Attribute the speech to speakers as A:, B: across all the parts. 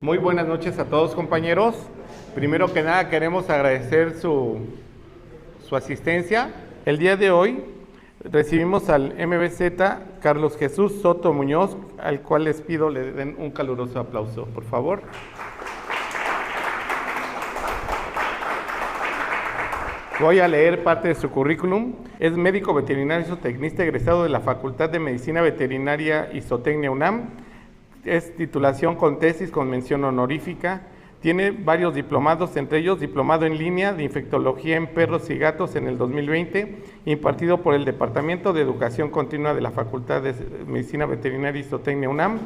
A: Muy buenas noches a todos, compañeros. Primero que nada queremos agradecer su asistencia. El día de hoy recibimos al MBZ Carlos Jesús Soto Muñoz, al cual les pido le den un caluroso aplauso, por favor. Voy a leer parte de su currículum. Es médico veterinario y zootecnista egresado de la Facultad de Medicina Veterinaria y Zootecnia UNAM. Es titulación con tesis con mención honorífica. Tiene varios diplomados, entre ellos diplomado en línea de infectología en perros y gatos en el 2020, impartido por el Departamento de Educación Continua de la Facultad de Medicina Veterinaria y Zootecnia UNAM,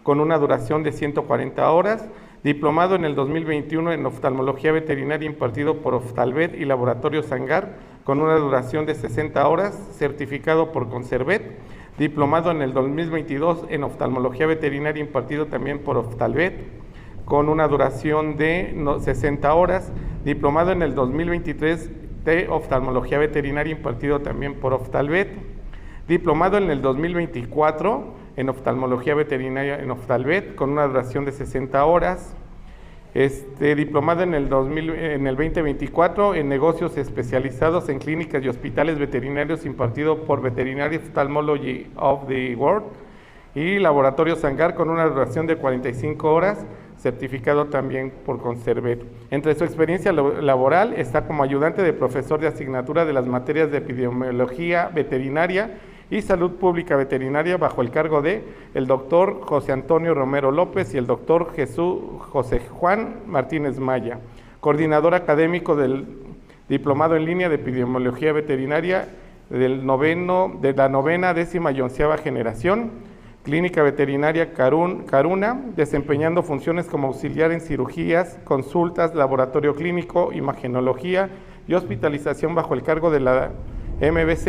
A: con una duración de 140 horas. Diplomado en el 2021 en oftalmología veterinaria impartido por Oftalvet y Laboratorio Sangar, con una duración de 60 horas, certificado por Conservet. Diplomado en el 2022 en oftalmología veterinaria impartido también por Oftalvet, con una duración de 60 horas. Diplomado en el 2023 de oftalmología veterinaria impartido también por Oftalvet. Diplomado en el 2024 en oftalmología veterinaria en Oftalvet, con una duración de 60 horas. Diplomado en el 2024 en negocios especializados en clínicas y hospitales veterinarios impartido por Veterinary Ophthalmology of the World y Laboratorio Sangar, con una duración de 45 horas, certificado también por Conservet. Entre su experiencia laboral está como ayudante de profesor de asignatura de las materias de epidemiología veterinaria y salud pública veterinaria bajo el cargo de el doctor José Antonio Romero López y el doctor José Juan Martínez Maya. Coordinador académico del diplomado en línea de epidemiología veterinaria de la novena 11ª generación, clínica veterinaria Caruna, desempeñando funciones como auxiliar en cirugías, consultas, laboratorio clínico, imagenología y hospitalización bajo el cargo de la MBZ,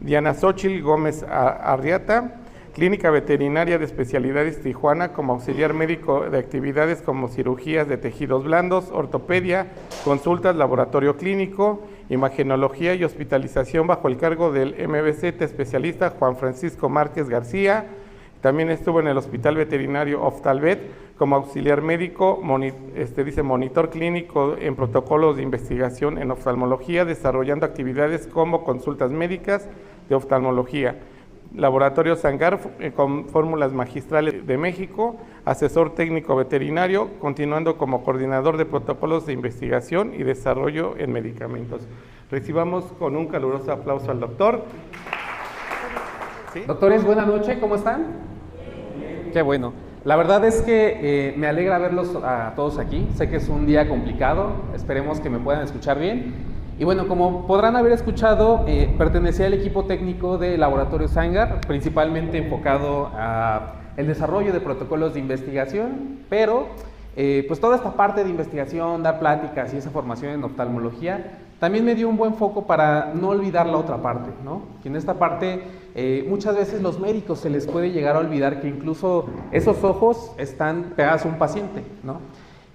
A: Diana Xochitl Gómez Arriata, Clínica Veterinaria de Especialidades Tijuana, como auxiliar médico de actividades como cirugías de tejidos blandos, ortopedia, consultas, laboratorio clínico, imagenología y hospitalización bajo el cargo del MBZ especialista Juan Francisco Márquez García. También estuvo en el Hospital Veterinario Oftalvet como auxiliar médico, monitor clínico en protocolos de investigación en oftalmología, desarrollando actividades como consultas médicas de oftalmología. Laboratorio Sangar con fórmulas magistrales de México, asesor técnico veterinario, continuando como coordinador de protocolos de investigación y desarrollo en medicamentos. Recibamos con un caluroso aplauso al doctor.
B: ¿Sí? Doctores, buenas noches, ¿cómo están? Qué bueno. La verdad es que me alegra verlos a todos aquí. Sé que es un día complicado, esperemos que me puedan escuchar bien. Y bueno, como podrán haber escuchado, pertenecía al equipo técnico de Laboratorio Sangar, principalmente enfocado a el desarrollo de protocolos de investigación, pero pues toda esta parte de investigación, dar pláticas y esa formación en oftalmología, también me dio un buen foco para no olvidar la otra parte, ¿no? Que en esta parte muchas veces los médicos se les puede llegar a olvidar que incluso esos ojos están pegados a un paciente, ¿no?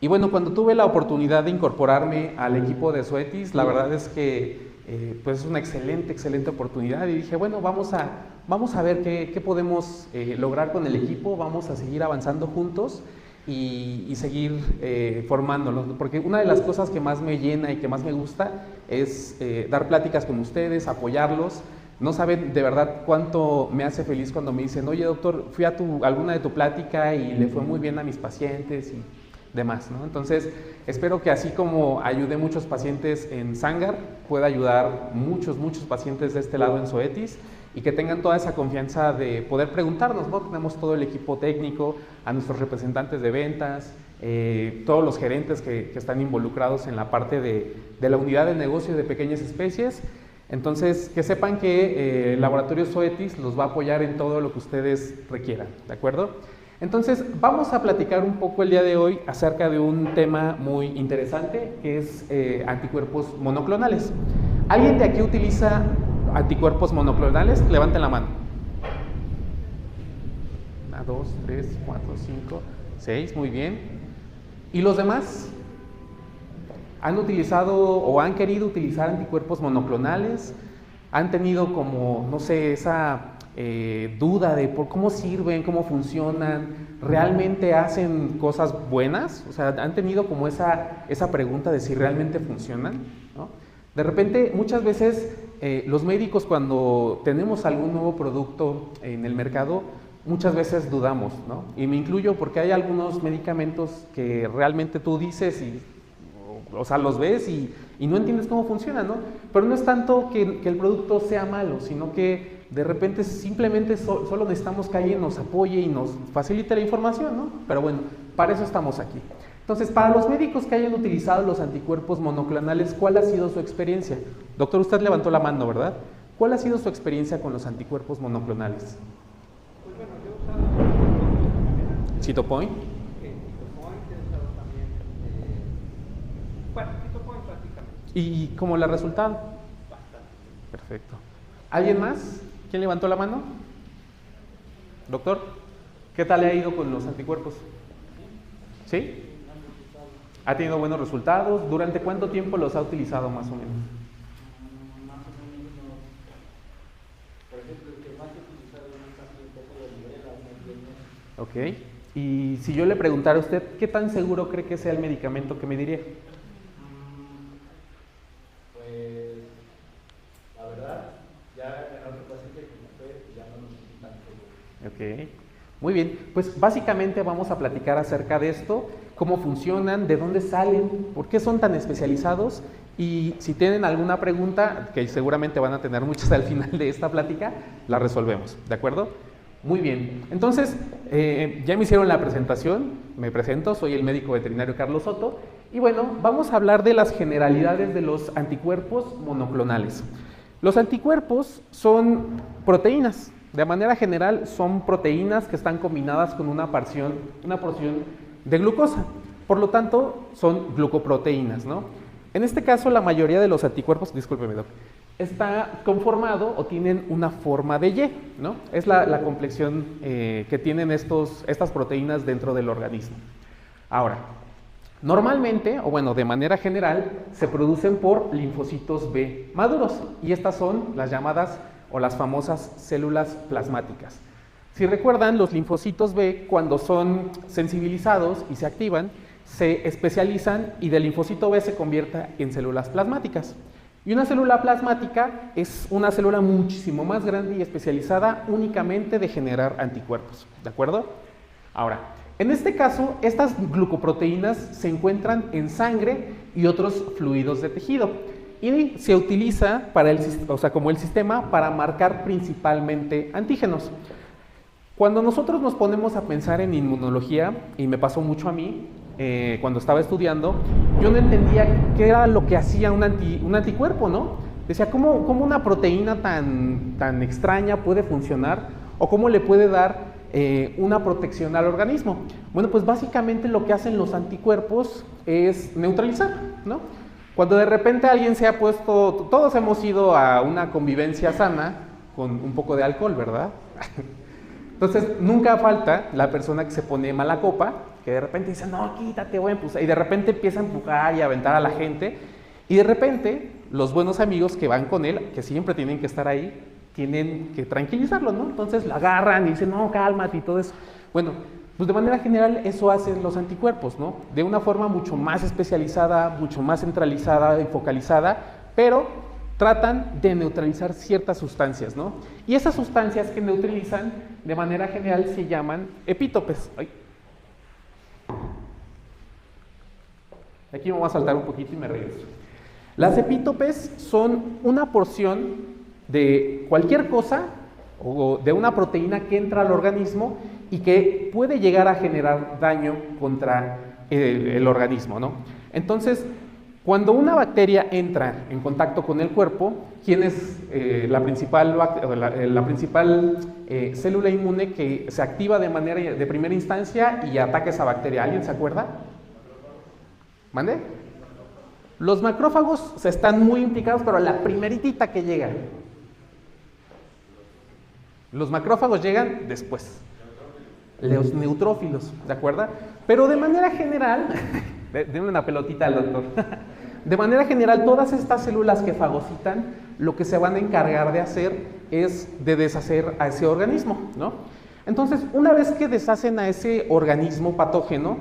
B: Y bueno, cuando tuve la oportunidad de incorporarme al equipo de Zoetis, la verdad es que pues es una excelente oportunidad y dije, bueno, vamos a ver qué podemos lograr con el equipo, vamos a seguir avanzando juntos y seguir formándolos, porque una de las cosas que más me llena y que más me gusta es dar pláticas con ustedes, apoyarlos. No saben de verdad cuánto me hace feliz cuando me dicen, oye doctor, fui a alguna de tu plática y le fue muy bien a mis pacientes y demás, ¿no? Entonces, espero que así como ayudé muchos pacientes en Sangar, pueda ayudar muchos pacientes de este lado en Zoetis y que tengan toda esa confianza de poder preguntarnos, ¿no? Tenemos todo el equipo técnico, a nuestros representantes de ventas, todos los gerentes que están involucrados en la parte de la unidad de negocio de pequeñas especies. Entonces, que sepan que el Laboratorio Zoetis los va a apoyar en todo lo que ustedes requieran, ¿de acuerdo? Entonces, vamos a platicar un poco el día de hoy acerca de un tema muy interesante, que es anticuerpos monoclonales. ¿Alguien de aquí utiliza anticuerpos monoclonales? Levanten la mano. 1, 2, 3, 4, 5, 6, muy bien. ¿Y los demás? ¿Han utilizado o han querido utilizar anticuerpos monoclonales? ¿Han tenido como, no sé, esa duda de por cómo sirven, cómo funcionan, realmente hacen cosas buenas, o sea, han tenido como esa pregunta de si realmente funcionan, ¿no? De repente, muchas veces los médicos cuando tenemos algún nuevo producto en el mercado, muchas veces dudamos, ¿no? Y me incluyo porque hay algunos medicamentos que realmente tú dices o sea, los ves y no entiendes cómo funcionan, ¿no? Pero no es tanto que el producto sea malo, sino que de repente simplemente solo necesitamos que alguien nos apoye y nos facilite la información, ¿no? Pero bueno, para eso estamos aquí. Entonces, para los médicos que hayan utilizado los anticuerpos monoclonales, ¿cuál ha sido su experiencia? Doctor, usted levantó la mano, ¿verdad? ¿Cuál ha sido su experiencia con los anticuerpos monoclonales?
A: Pues bueno, yo he usado
B: ¿Cytopoint?
A: Cytopoint, he usado también, bueno, Cytopoint prácticamente.
B: ¿Y cómo le ha resultado?
A: Bastante.
B: Perfecto. ¿Alguien más? ¿Quién levantó la mano? Doctor, ¿qué tal le ha ido con los anticuerpos? ¿Sí? ¿Ha tenido buenos resultados? ¿Durante cuánto tiempo los ha utilizado más o menos?
C: Más o menos, por ejemplo, el que más he utilizado en un paciente fue la librela, unos 10 meses.
B: Ok. Y si yo le preguntara a usted, ¿qué tan seguro cree que sea el medicamento que me diría?
C: Pues, la verdad, ya en otro paciente que me fue, ya no lo sentí tan seguro.
B: Ok. Muy bien, pues básicamente vamos a platicar acerca de esto, cómo funcionan, de dónde salen, por qué son tan especializados y si tienen alguna pregunta, que seguramente van a tener muchas al final de esta plática, la resolvemos, ¿de acuerdo? Muy bien, entonces ya me hicieron la presentación, me presento, soy el médico veterinario Carlos Soto y bueno, vamos a hablar de las generalidades de los anticuerpos monoclonales. Los anticuerpos son proteínas. De manera general son proteínas que están combinadas con una porción de glucosa. Por lo tanto, son glucoproteínas, ¿no? En este caso, la mayoría de los anticuerpos, discúlpeme, doc, está conformado o tienen una forma de Y, ¿no? Es la complexión que tienen estas proteínas dentro del organismo. Ahora, normalmente, o bueno, de manera general, se producen por linfocitos B maduros y estas son las llamadas o las famosas células plasmáticas. Si recuerdan, los linfocitos B, cuando son sensibilizados y se activan, se especializan y del linfocito B se convierte en células plasmáticas. Y una célula plasmática es una célula muchísimo más grande y especializada únicamente de generar anticuerpos, ¿de acuerdo? Ahora, en este caso, estas glucoproteínas se encuentran en sangre y otros fluidos de tejido. Y se utiliza como el sistema para marcar principalmente antígenos. Cuando nosotros nos ponemos a pensar en inmunología, y me pasó mucho a mí cuando estaba estudiando, yo no entendía qué era lo que hacía un anticuerpo, ¿no? Decía, ¿cómo una proteína tan extraña puede funcionar o cómo le puede dar una protección al organismo? Bueno, pues básicamente lo que hacen los anticuerpos es neutralizar, ¿no? Cuando de repente alguien se ha puesto, todos hemos ido a una convivencia sana con un poco de alcohol, ¿verdad? Entonces, nunca falta la persona que se pone mala copa, que de repente dice, no, quítate, voy a empujar, y de repente empieza a empujar y a aventar a la gente, y de repente los buenos amigos que van con él, que siempre tienen que estar ahí, tienen que tranquilizarlo, ¿no? Entonces lo agarran y dicen, no, cálmate y todo eso. Bueno, pues de manera general eso hacen los anticuerpos, ¿no? De una forma mucho más especializada, mucho más centralizada y focalizada, pero tratan de neutralizar ciertas sustancias, ¿no? Y esas sustancias que neutralizan de manera general se llaman epítopes. Ay. Aquí me voy a saltar un poquito y me regreso. Las epítopes son una porción de cualquier cosa o de una proteína que entra al organismo y que puede llegar a generar daño contra el organismo, ¿no? Entonces, cuando una bacteria entra en contacto con el cuerpo, ¿quién es la principal célula inmune que se activa de primera instancia y ataca esa bacteria? ¿Alguien se acuerda? ¿Mande? Los macrófagos están muy implicados, pero la primeritita que llega. Los macrófagos llegan después. Los neutrófilos, ¿de acuerdo? Pero de manera general, denle una pelotita al doctor. De manera general, todas estas células que fagocitan lo que se van a encargar de hacer es de deshacer a ese organismo, ¿no? Entonces, una vez que deshacen a ese organismo patógeno,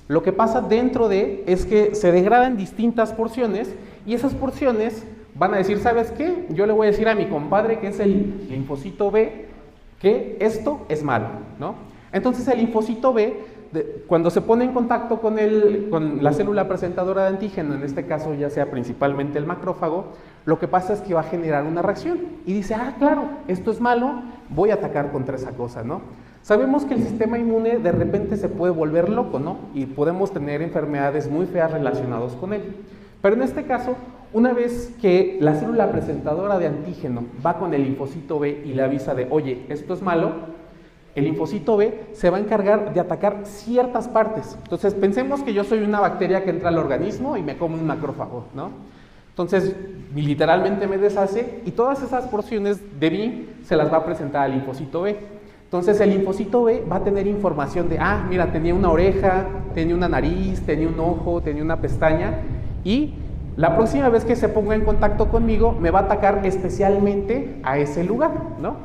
B: lo que pasa dentro de es que se degradan distintas porciones y esas porciones van a decir, ¿sabes qué? Yo le voy a decir a mi compadre, que es el linfocito B, que esto es malo, ¿no? Entonces el linfocito B, cuando se pone en contacto con la célula presentadora de antígeno, en este caso ya sea principalmente el macrófago, lo que pasa es que va a generar una reacción y dice, ah, claro, esto es malo, voy a atacar contra esa cosa, ¿no? Sabemos que el sistema inmune de repente se puede volver loco, ¿no? Y podemos tener enfermedades muy feas relacionadas con él. Pero en este caso, una vez que la célula presentadora de antígeno va con el linfocito B y le avisa de, oye, esto es malo, el linfocito B se va a encargar de atacar ciertas partes. Entonces, pensemos que yo soy una bacteria que entra al organismo y me come un macrófago, ¿no? Entonces, literalmente me deshace y todas esas porciones de mí se las va a presentar al linfocito B. Entonces, el linfocito B va a tener información de, ah, mira, tenía una oreja, tenía una nariz, tenía un ojo, tenía una pestaña, y la próxima vez que se ponga en contacto conmigo, me va a atacar especialmente a ese lugar, ¿no?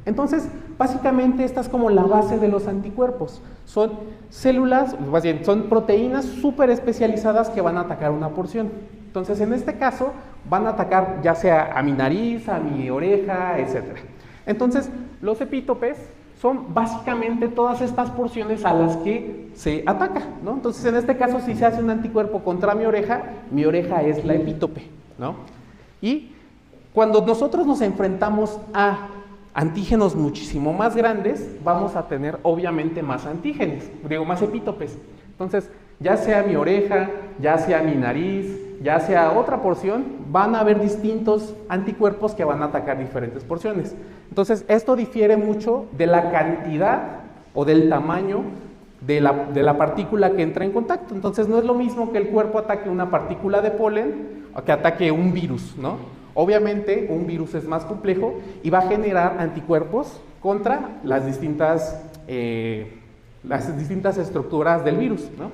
B: Entonces, básicamente esta es como la base de los anticuerpos. Son células, más bien, son proteínas súper especializadas que van a atacar una porción. Entonces, en este caso, van a atacar ya sea a mi nariz, a mi oreja, etc. Entonces, los epítopes son básicamente todas estas porciones a las que se ataca, ¿no? Entonces, en este caso, si se hace un anticuerpo contra mi oreja es la epítope, ¿no? Y cuando nosotros nos enfrentamos a antígenos muchísimo más grandes, vamos a tener obviamente más antígenos, más epítopes. Entonces, ya sea mi oreja, ya sea mi nariz, ya sea otra porción, van a haber distintos anticuerpos que van a atacar diferentes porciones. Entonces, esto difiere mucho de la cantidad o del tamaño de la partícula que entra en contacto. Entonces, no es lo mismo que el cuerpo ataque una partícula de polen o que ataque un virus, ¿no? Obviamente, un virus es más complejo y va a generar anticuerpos contra las distintas estructuras del virus, ¿no?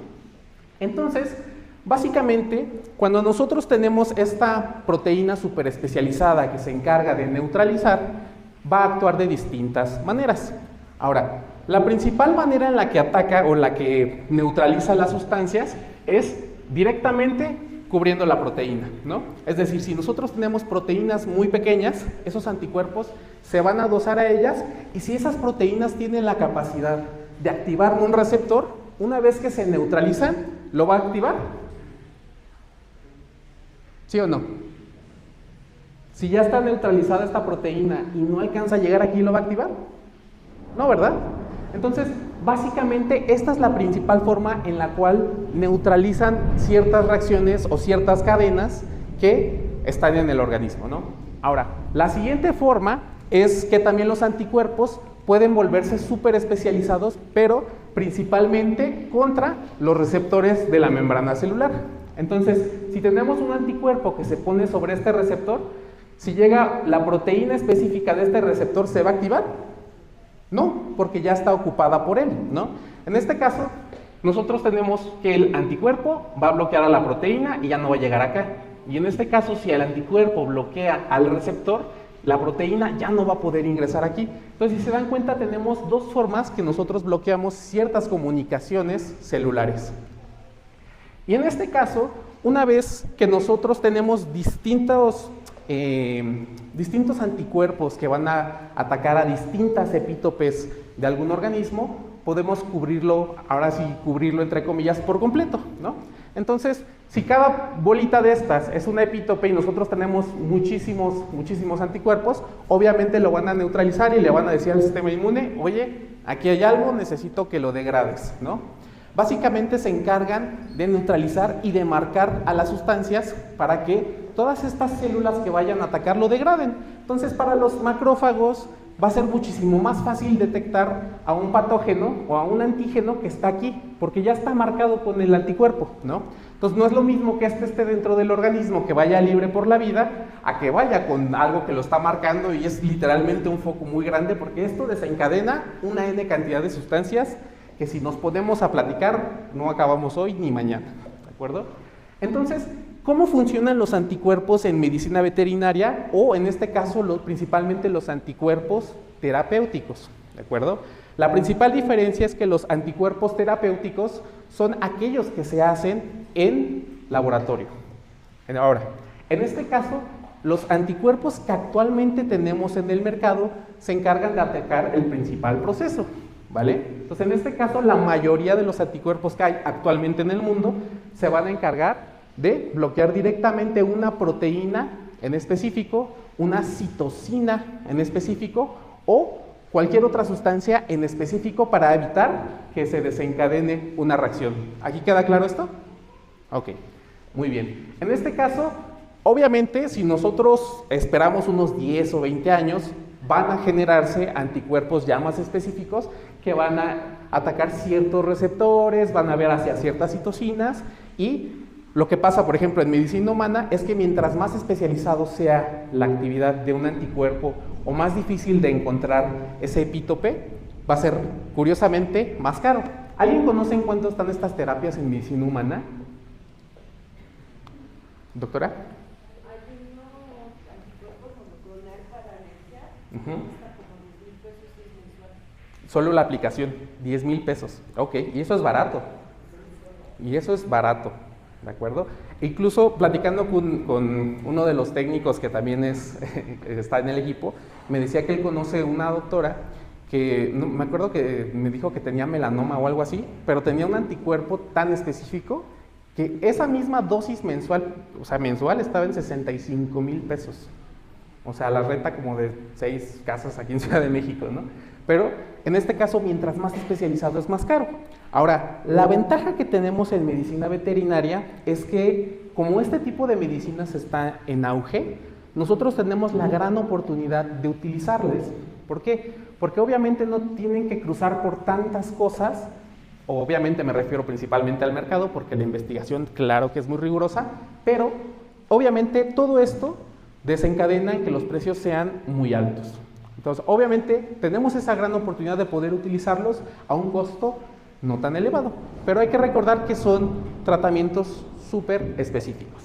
B: Entonces, básicamente, cuando nosotros tenemos esta proteína súper especializada que se encarga de neutralizar, va a actuar de distintas maneras. Ahora, la principal manera en la que ataca o la que neutraliza las sustancias es directamente cubriendo la proteína, ¿no? Es decir, si nosotros tenemos proteínas muy pequeñas, esos anticuerpos se van a adosar a ellas, y si esas proteínas tienen la capacidad de activar un receptor, una vez que se neutralizan, ¿lo va a activar? ¿Sí o no? Si ya está neutralizada esta proteína y no alcanza a llegar aquí, ¿lo va a activar? No, ¿verdad? Entonces, básicamente, esta es la principal forma en la cual neutralizan ciertas reacciones o ciertas cadenas que están en el organismo, ¿no? Ahora, la siguiente forma es que también los anticuerpos pueden volverse súper especializados, pero principalmente contra los receptores de la membrana celular. Entonces, si tenemos un anticuerpo que se pone sobre este receptor, si llega la proteína específica de este receptor, ¿se va a activar? No, porque ya está ocupada por él, ¿no? En este caso, nosotros tenemos que el anticuerpo va a bloquear a la proteína y ya no va a llegar acá. Y en este caso, si el anticuerpo bloquea al receptor, la proteína ya no va a poder ingresar aquí. Entonces, si se dan cuenta, tenemos dos formas que nosotros bloqueamos ciertas comunicaciones celulares. Y en este caso, una vez que nosotros tenemos distintos anticuerpos que van a atacar a distintas epítopes de algún organismo, podemos cubrirlo, ahora sí, cubrirlo entre comillas, por completo, ¿no? Entonces, si cada bolita de estas es una epítope y nosotros tenemos muchísimos anticuerpos, obviamente lo van a neutralizar y le van a decir al sistema inmune, oye, aquí hay algo, necesito que lo degrades, ¿no? Básicamente se encargan de neutralizar y de marcar a las sustancias para que todas estas células que vayan a atacar lo degraden. Entonces, para los macrófagos va a ser muchísimo más fácil detectar a un patógeno o a un antígeno que está aquí, porque ya está marcado con el anticuerpo, ¿no? Entonces, no es lo mismo que esté dentro del organismo, que vaya libre por la vida, a que vaya con algo que lo está marcando y es literalmente un foco muy grande, porque esto desencadena una N cantidad de sustancias que si nos ponemos a platicar, no acabamos hoy ni mañana, ¿de acuerdo? Entonces, ¿Cómo funcionan los anticuerpos en medicina veterinaria o en este caso principalmente los anticuerpos terapéuticos? ¿De acuerdo? La principal diferencia es que los anticuerpos terapéuticos son aquellos que se hacen en laboratorio. Ahora, en este caso, los anticuerpos que actualmente tenemos en el mercado se encargan de atacar el principal proceso, ¿vale? Entonces, en este caso, la mayoría de los anticuerpos que hay actualmente en el mundo se van a encargar de bloquear directamente una proteína en específico, una citosina en específico o cualquier otra sustancia en específico para evitar que se desencadene una reacción. ¿Aquí queda claro esto? Ok, muy bien. En este caso, obviamente, si nosotros esperamos unos 10 o 20 años, van a generarse anticuerpos ya más específicos que van a atacar ciertos receptores, van a ver hacia ciertas citocinas y lo que pasa, por ejemplo, en medicina humana es que mientras más especializado sea la actividad de un anticuerpo o más difícil de encontrar ese epítope, va a ser, curiosamente, más caro. ¿Alguien conoce en cuánto están estas terapias en medicina humana? ¿Doctora?
D: Hay unos anticuerpos monoclonal para alergia, está como 10,000 pesos y es mensual.
B: Solo la aplicación, 10,000 pesos. Ok, y eso es barato. Y eso es barato. ¿De acuerdo? Incluso platicando con uno de los técnicos que también está en el equipo, me decía que él conoce una doctora que, no, me acuerdo que me dijo que tenía melanoma o algo así, pero tenía un anticuerpo tan específico que esa misma dosis mensual, o sea, mensual estaba en 65,000 pesos. O sea, la renta como de 6 casas aquí en Ciudad de México, ¿no? Pero en este caso, mientras más especializado es más caro. Ahora, la ventaja que tenemos en medicina veterinaria es que como este tipo de medicinas está en auge, nosotros tenemos la gran oportunidad de utilizarles. ¿Por qué? Porque obviamente no tienen que cruzar por tantas cosas, obviamente me refiero principalmente al mercado, porque la investigación claro que es muy rigurosa, pero obviamente todo esto desencadena en que los precios sean muy altos. Entonces, obviamente tenemos esa gran oportunidad de poder utilizarlos a un costo no tan elevado, pero hay que recordar que son tratamientos súper específicos.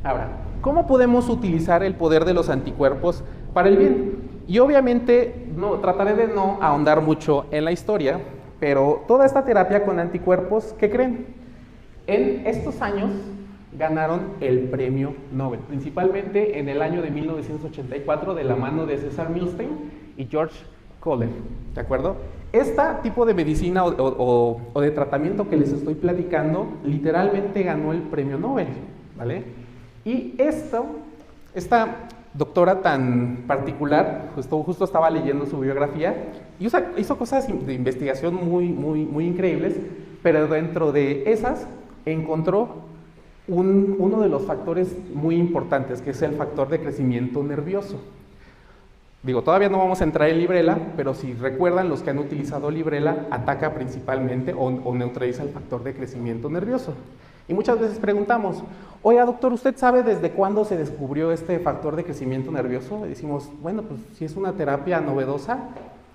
B: Ahora, ¿cómo podemos utilizar el poder de los anticuerpos para el bien? Y obviamente trataré de no ahondar mucho en la historia, pero toda esta terapia con anticuerpos, ¿qué creen? En estos años ganaron el premio Nobel, principalmente en el año de 1984 de la mano de César Milstein y George Kohler, ¿de acuerdo? Este tipo de medicina o de tratamiento que les estoy platicando literalmente ganó el premio Nobel, ¿vale? Y esta doctora tan particular, justo estaba leyendo su biografía y hizo cosas de investigación muy increíbles, pero dentro de esas encontró uno de los factores muy importantes, que es el factor de crecimiento nervioso. Digo, todavía no vamos a entrar en Librela, pero si recuerdan, los que han utilizado Librela, ataca principalmente o neutraliza el factor de crecimiento nervioso. Y muchas veces preguntamos, oiga doctor, ¿usted sabe desde cuándo se descubrió este factor de crecimiento nervioso? Y decimos, bueno, pues si es una terapia novedosa,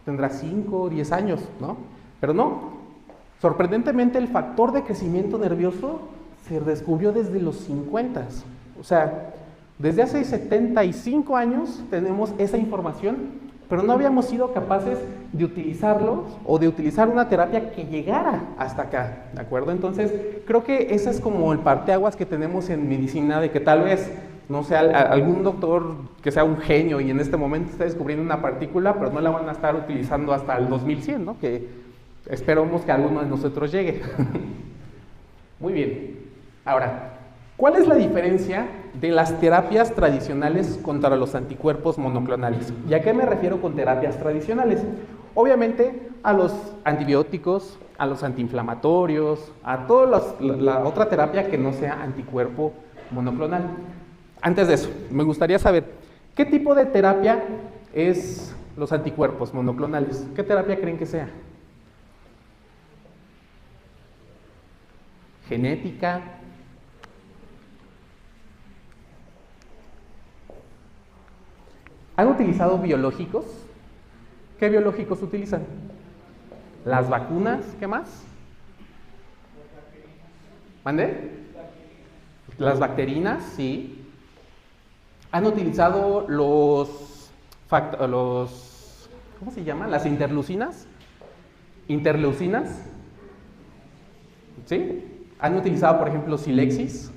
B: tendrá 5 o 10 años, ¿no? Pero no, sorprendentemente el factor de crecimiento nervioso se descubrió desde los 50. O sea, desde hace 75 años tenemos esa información, pero no habíamos sido capaces de utilizarlo o de utilizar una terapia que llegara hasta acá, ¿de acuerdo? Entonces, creo que ese es como el parteaguas que tenemos en medicina, de que tal vez, no sé, algún doctor que sea un genio y en este momento está descubriendo una partícula, pero no la van a estar utilizando hasta el 2100, ¿no? Que esperamos que alguno de nosotros llegue. Muy bien. Ahora, ¿cuál es la diferencia de las terapias tradicionales contra los anticuerpos monoclonales? ¿Y a qué me refiero con terapias tradicionales? Obviamente a los antibióticos, a los antiinflamatorios, a toda la otra terapia que no sea anticuerpo monoclonal. Antes de eso, me gustaría saber, ¿qué tipo de terapia es los anticuerpos monoclonales? ¿Qué terapia creen que sea? ¿Genética? ¿Han utilizado biológicos? ¿Qué biológicos utilizan? ¿Las vacunas? ¿Qué más? ¿Mande? Las bacterinas, sí. Han utilizado ¿cómo se llaman? Las interleucinas. Interleucinas. ¿Sí? Han utilizado, por ejemplo, Silexis,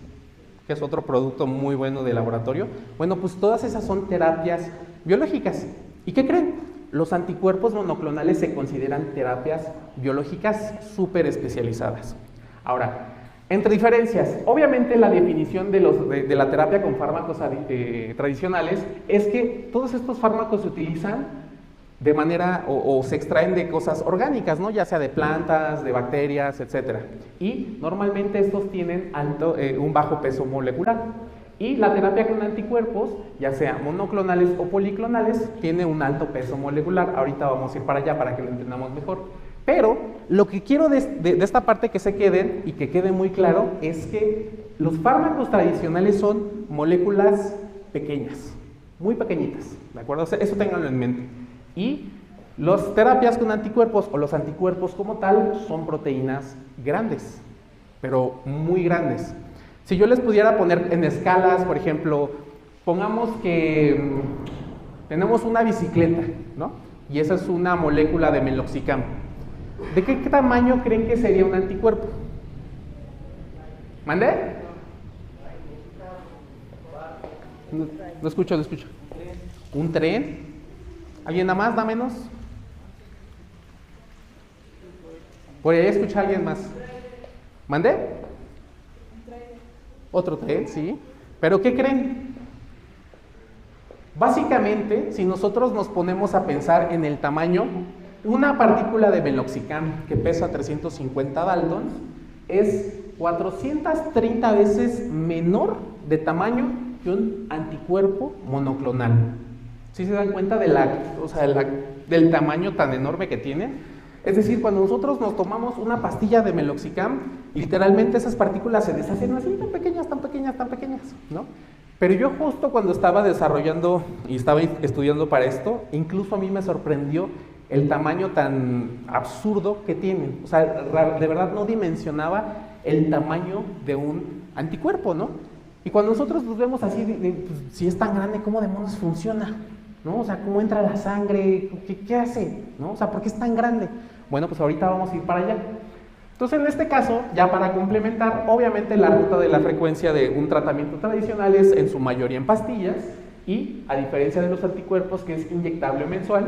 B: que es otro producto muy bueno de laboratorio. Bueno, pues todas esas son terapias biológicas. ¿Y qué creen? Los anticuerpos monoclonales se consideran terapias biológicas súper especializadas. Ahora, entre diferencias, obviamente la definición de la terapia con fármacos tradicionales es que todos estos fármacos se utilizan de manera o se extraen de cosas orgánicas, ¿no? Ya sea de plantas, de bacterias, etc. Y normalmente estos tienen un bajo peso molecular. Y la terapia con anticuerpos, ya sea monoclonales o policlonales, tiene un alto peso molecular. Ahorita vamos a ir para allá para que lo entendamos mejor. Pero lo que quiero de esta parte que se queden y que quede muy claro es que los fármacos tradicionales son moléculas pequeñas, muy pequeñitas, ¿de acuerdo? O sea, eso ténganlo en mente. Y las terapias con anticuerpos o los anticuerpos como tal son proteínas grandes, pero muy grandes. Si yo les pudiera poner en escalas, por ejemplo, pongamos que tenemos una bicicleta, ¿no? Y esa es una molécula de meloxicam. ¿De qué tamaño creen que sería un anticuerpo? ¿Mandé? No escucho. ¿Un tren? ¿Alguien nada más? ¿Da menos? Por ahí escucha a alguien más. ¿Mandé? Otro tren, sí. ¿Pero qué creen? Básicamente, si nosotros nos ponemos a pensar en el tamaño, una partícula de meloxicam que pesa 350 daltons es 430 veces menor de tamaño que un anticuerpo monoclonal. ¿Sí se dan cuenta del tamaño tan enorme que tiene? Es decir, cuando nosotros nos tomamos una pastilla de meloxicam, literalmente esas partículas se deshacen así, tan pequeñas, ¿no? Pero yo justo cuando estaba desarrollando y estaba estudiando para esto, incluso a mí me sorprendió el tamaño tan absurdo que tienen. O sea, de verdad no dimensionaba el tamaño de un anticuerpo, ¿no? Y cuando nosotros nos vemos así, pues, si es tan grande, ¿cómo demonios funciona? ¿No? O sea, ¿cómo entra la sangre? ¿Qué hace? ¿No? O sea, ¿por qué es tan grande? Bueno, pues ahorita vamos a ir para allá. Entonces, en este caso, ya para complementar, obviamente la ruta de la frecuencia de un tratamiento tradicional es en su mayoría en pastillas y, a diferencia de los anticuerpos, que es inyectable mensual,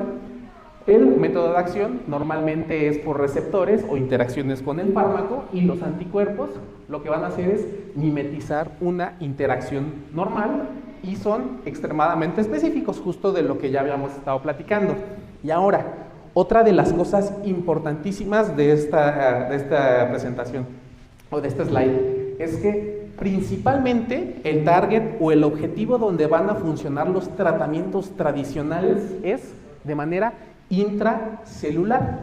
B: el método de acción normalmente es por receptores o interacciones con el fármaco, y los anticuerpos lo que van a hacer es mimetizar una interacción normal y son extremadamente específicos, justo de lo que ya habíamos estado platicando. Y ahora, otra de las cosas importantísimas de esta presentación, o de este slide, es que principalmente el target o el objetivo donde van a funcionar los tratamientos tradicionales es de manera intracelular.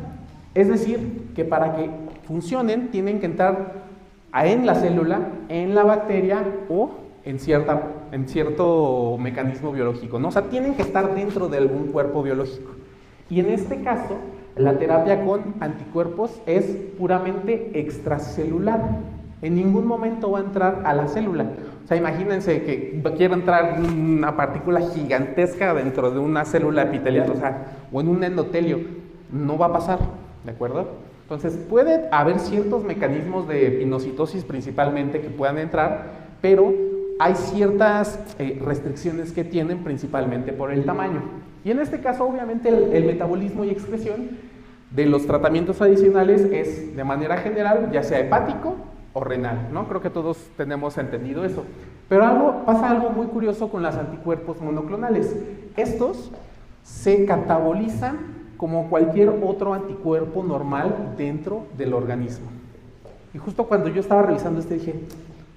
B: Es decir, que para que funcionen tienen que entrar en la célula, en la bacteria o en cierto mecanismo biológico, ¿no? O sea, tienen que estar dentro de algún cuerpo biológico. Y en este caso, la terapia con anticuerpos es puramente extracelular. En ningún momento va a entrar a la célula. O sea, imagínense que quiera entrar una partícula gigantesca dentro de una célula epitelial, o en un endotelio. No va a pasar, ¿de acuerdo? Entonces, puede haber ciertos mecanismos de pinocitosis principalmente que puedan entrar, pero hay ciertas restricciones que tienen principalmente por el tamaño. Y en este caso, obviamente, el metabolismo y excreción de los tratamientos adicionales es, de manera general, ya sea hepático o renal, ¿no? Creo que todos tenemos entendido eso. Pero pasa algo muy curioso con los anticuerpos monoclonales. Estos se catabolizan como cualquier otro anticuerpo normal dentro del organismo. Y justo cuando yo estaba revisando dije,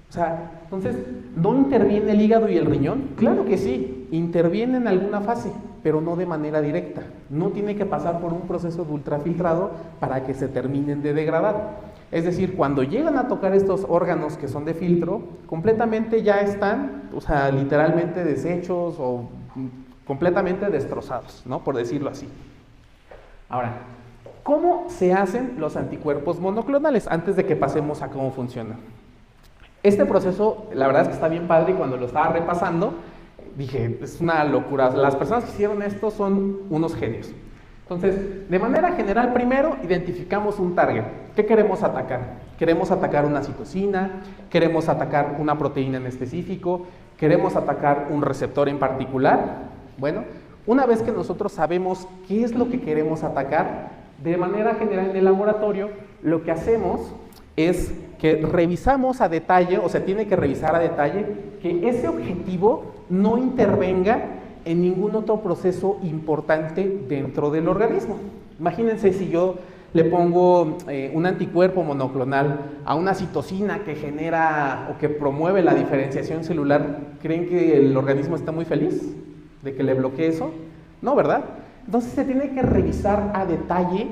B: o sea, entonces, ¿no interviene el hígado y el riñón? Claro que sí, interviene en alguna fase, pero no de manera directa. No tiene que pasar por un proceso de ultrafiltrado para que se terminen de degradar. Es decir, cuando llegan a tocar estos órganos que son de filtro, completamente ya están, o sea, literalmente deshechos o completamente destrozados, ¿no? Por decirlo así. Ahora, ¿cómo se hacen los anticuerpos monoclonales? Antes de que pasemos a cómo funcionan. Este proceso, la verdad es que está bien padre y cuando lo estaba repasando, dije, es una locura. Las personas que hicieron esto son unos genios. Entonces, de manera general, primero identificamos un target. ¿Qué queremos atacar? Queremos atacar una citosina, queremos atacar una proteína en específico, queremos atacar un receptor en particular. Bueno, una vez que nosotros sabemos qué es lo que queremos atacar, de manera general en el laboratorio, lo que hacemos es que revisamos a detalle, o se tiene que revisar a detalle, que ese objetivo no intervenga en ningún otro proceso importante dentro del organismo. Imagínense si yo le pongo un anticuerpo monoclonal a una citosina que genera o que promueve la diferenciación celular, ¿creen que el organismo está muy feliz de que le bloquee eso? No, ¿verdad? Entonces se tiene que revisar a detalle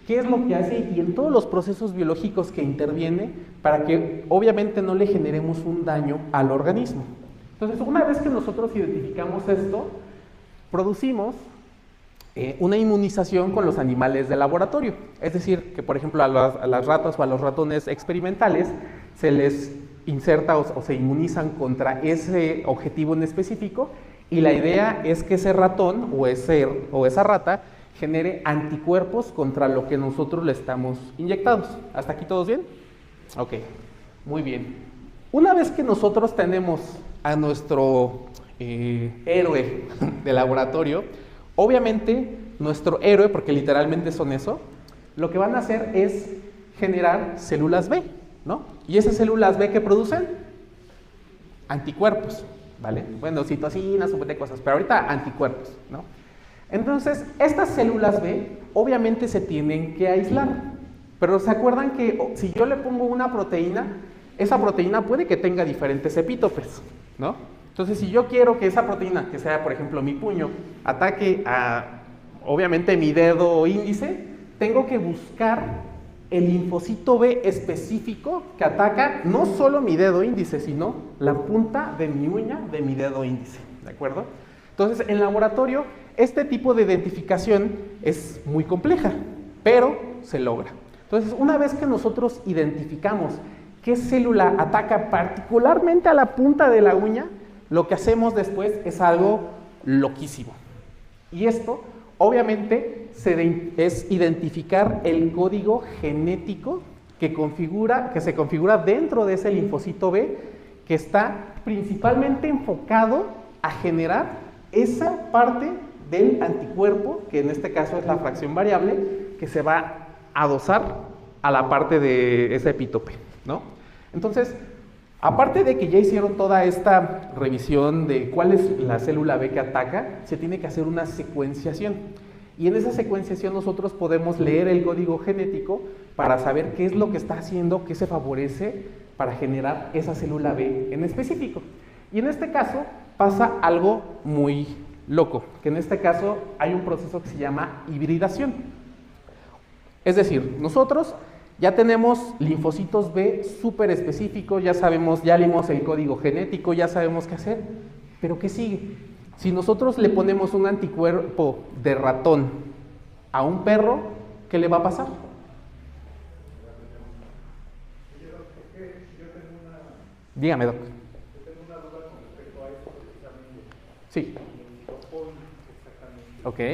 B: qué es lo que hace y en todos los procesos biológicos que interviene para que obviamente no le generemos un daño al organismo. Entonces, una vez que nosotros identificamos esto, producimos una inmunización con los animales de laboratorio. Es decir, que por ejemplo a las ratas o a los ratones experimentales se les inserta o se inmunizan contra ese objetivo en específico y la idea es que ese ratón o esa rata genere anticuerpos contra lo que nosotros le estamos inyectados. ¿Hasta aquí todos bien? Ok, muy bien. Una vez que nosotros tenemos a nuestro héroe de laboratorio, obviamente nuestro héroe, porque literalmente son eso, lo que van a hacer es generar células B, ¿no? Y esas células B, ¿qué producen? Anticuerpos, ¿vale? Bueno, citocinas, un montón de cosas, pero ahorita anticuerpos, ¿no? Entonces, estas células B obviamente se tienen que aislar, pero ¿se acuerdan que si yo le pongo una proteína, esa proteína puede que tenga diferentes epítopes, ¿no? Entonces, si yo quiero que esa proteína, que sea por ejemplo mi puño, ataque a, obviamente, mi dedo índice, tengo que buscar el linfocito B específico que ataca no solo mi dedo índice, sino la punta de mi uña de mi dedo índice, ¿de acuerdo? Entonces, en laboratorio, este tipo de identificación es muy compleja, pero se logra. Entonces, una vez que nosotros identificamos qué célula ataca particularmente a la punta de la uña, lo que hacemos después es algo loquísimo. Y esto, obviamente, es identificar el código genético que se configura dentro de ese linfocito B, que está principalmente enfocado a generar esa parte del anticuerpo, que en este caso es la fracción variable, que se va a adosar a la parte de ese epítope, ¿no? Entonces, aparte de que ya hicieron toda esta revisión de cuál es la célula B que ataca, se tiene que hacer una secuenciación. Y en esa secuenciación nosotros podemos leer el código genético para saber qué es lo que está haciendo, qué se favorece para generar esa célula B en específico. Y en este caso pasa algo muy loco, que en este caso hay un proceso que se llama hibridación. Es decir, nosotros ya tenemos linfocitos B súper específicos, ya sabemos, ya leímos el código genético, ya sabemos qué hacer, pero ¿qué sigue? Si nosotros le ponemos un anticuerpo de ratón a un perro, ¿qué le va a pasar? Dígame, doc. Sí. Ok.
C: Si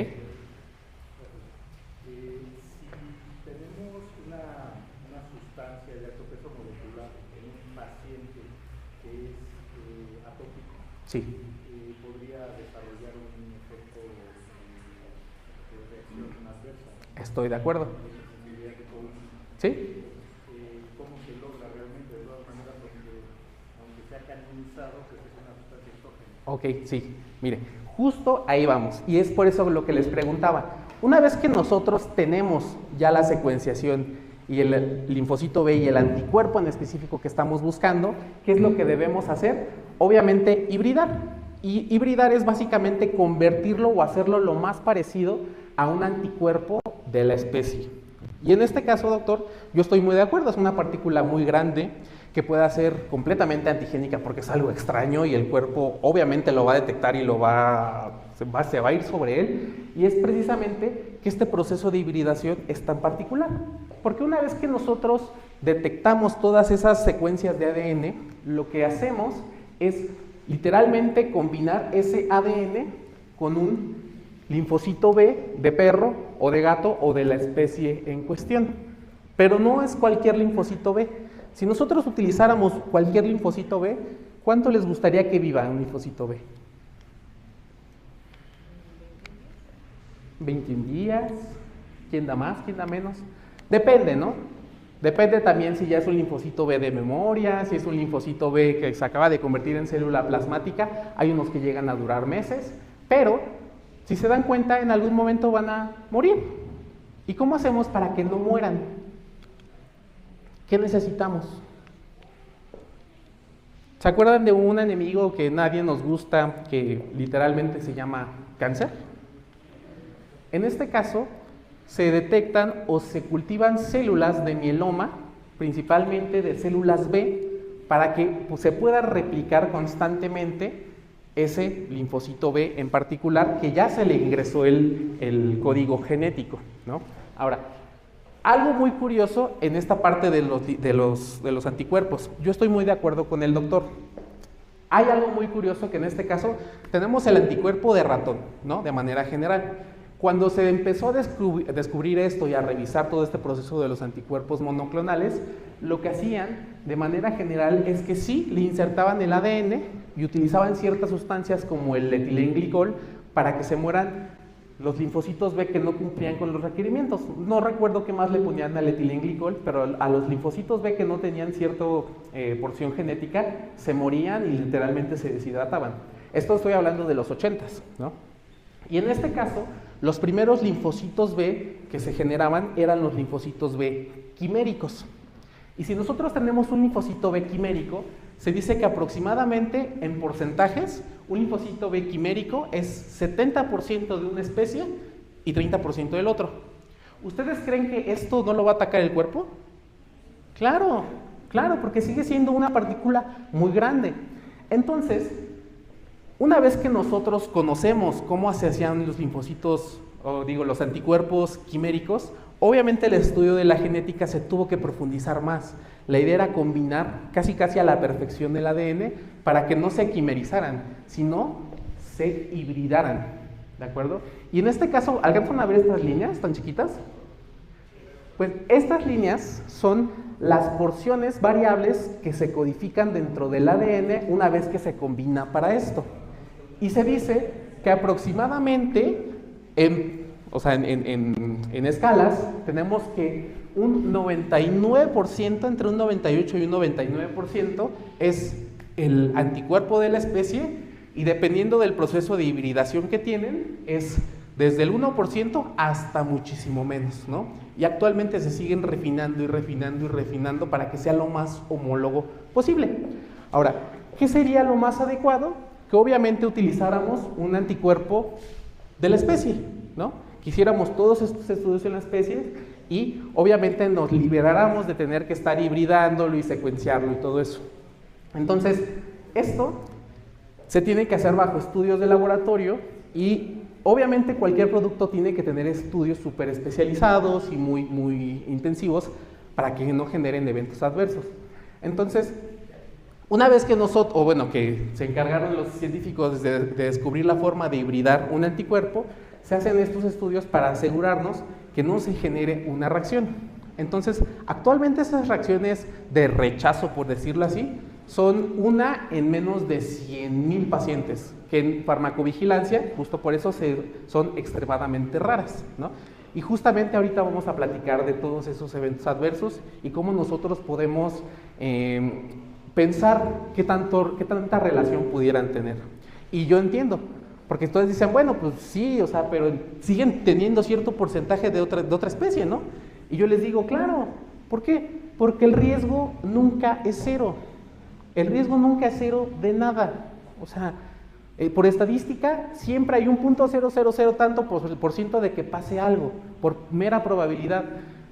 C: tenemos una sustancia de alto peso molecular en un paciente que es atópico,
B: Sí.
C: podría desarrollar un efecto de reacción adversa.
B: Estoy de acuerdo. ¿Sí?
C: ¿Cómo se logra realmente? De todas maneras, aunque sea canonizado, que es una sustancia exógena.
B: Ok, sí. Mire, justo ahí vamos. Y es por eso lo que les preguntaba. Una vez que nosotros tenemos ya la secuenciación y el linfocito B y el anticuerpo en específico que estamos buscando, ¿qué es lo que debemos hacer? Obviamente, hibridar. Y hibridar es básicamente convertirlo o hacerlo lo más parecido a un anticuerpo de la especie. Y en este caso, doctor, yo estoy muy de acuerdo. Es una partícula muy grande que pueda ser completamente antigénica porque es algo extraño y el cuerpo obviamente lo va a detectar y se va a ir sobre él. Y es precisamente que este proceso de hibridación es tan particular. Porque una vez que nosotros detectamos todas esas secuencias de ADN, lo que hacemos es literalmente combinar ese ADN con un linfocito B de perro o de gato o de la especie en cuestión. Pero no es cualquier linfocito B. Si nosotros utilizáramos cualquier linfocito B, ¿cuánto les gustaría que viva un linfocito B? 21 días. ¿Quién da más? ¿Quién da menos? Depende, ¿no? Depende también si ya es un linfocito B de memoria, si es un linfocito B que se acaba de convertir en célula plasmática. Hay unos que llegan a durar meses, pero si se dan cuenta, en algún momento van a morir. ¿Y cómo hacemos para que no mueran? ¿Qué necesitamos? ¿Se acuerdan de un enemigo que nadie nos gusta, que literalmente se llama cáncer? En este caso, se detectan o se cultivan células de mieloma, principalmente de células B, para que pues, se pueda replicar constantemente ese linfocito B en particular, que ya se le ingresó el código genético, ¿no? Ahora, algo muy curioso en esta parte de los anticuerpos. Yo estoy muy de acuerdo con el doctor. Hay algo muy curioso que en este caso tenemos el anticuerpo de ratón, ¿no? De manera general. Cuando se empezó a descubrir esto y a revisar todo este proceso de los anticuerpos monoclonales, lo que hacían de manera general es que sí le insertaban el ADN y utilizaban ciertas sustancias como el etilenglicol para que se mueran los linfocitos B que no cumplían con los requerimientos. No recuerdo qué más le ponían al etilenglicol, pero a los linfocitos B que no tenían cierta porción genética se morían y literalmente se deshidrataban. Esto estoy hablando de los 80s, ¿no? Y en este caso, los primeros linfocitos B que se generaban eran los linfocitos B quiméricos. Y si nosotros tenemos un linfocito B quimérico, se dice que aproximadamente en porcentajes, un linfocito B quimérico es 70% de una especie y 30% del otro. ¿Ustedes creen que esto no lo va a atacar el cuerpo? Claro, claro, porque sigue siendo una partícula muy grande. Entonces, una vez que nosotros conocemos cómo se hacían los linfocitos, los anticuerpos quiméricos, obviamente el estudio de la genética se tuvo que profundizar más. La idea era combinar casi a la perfección el ADN para que no se quimerizaran, sino se hibridaran, ¿de acuerdo? Y en este caso, ¿alcanzan a ver estas líneas tan chiquitas? Pues estas líneas son las porciones variables que se codifican dentro del ADN una vez que se combina para esto. Y se dice que aproximadamente, en escalas, tenemos que un 99%, entre un 98 y un 99%, es el anticuerpo de la especie, y dependiendo del proceso de hibridación que tienen, es desde el 1% hasta muchísimo menos, ¿no? Y actualmente se siguen refinando y refinando y refinando para que sea lo más homólogo posible. Ahora, ¿qué sería lo más adecuado? Que obviamente utilizáramos un anticuerpo de la especie, ¿no? Que hiciéramos todos estos estudios en la especie y obviamente nos liberáramos de tener que estar hibridándolo y secuenciarlo y todo eso. Entonces, esto se tiene que hacer bajo estudios de laboratorio y obviamente cualquier producto tiene que tener estudios súper especializados y muy intensivos para que no generen eventos adversos. Entonces, una vez que que se encargaron los científicos de descubrir la forma de hibridar un anticuerpo, se hacen estos estudios para asegurarnos que no se genere una reacción. Entonces, actualmente esas reacciones de rechazo, por decirlo así, son una en menos de 100,000 pacientes, que en farmacovigilancia, justo por eso son extremadamente raras, ¿no? Y justamente ahorita vamos a platicar de todos esos eventos adversos y cómo nosotros podemos pensar qué tanta relación pudieran tener. Y yo entiendo, porque todos dicen, bueno, pues sí, pero siguen teniendo cierto porcentaje de otra especie, ¿no? Y yo les digo, claro, ¿por qué? Porque el riesgo nunca es cero. El riesgo nunca es cero de nada. Por estadística, siempre hay un 0.000 tanto por ciento de que pase algo, por mera probabilidad.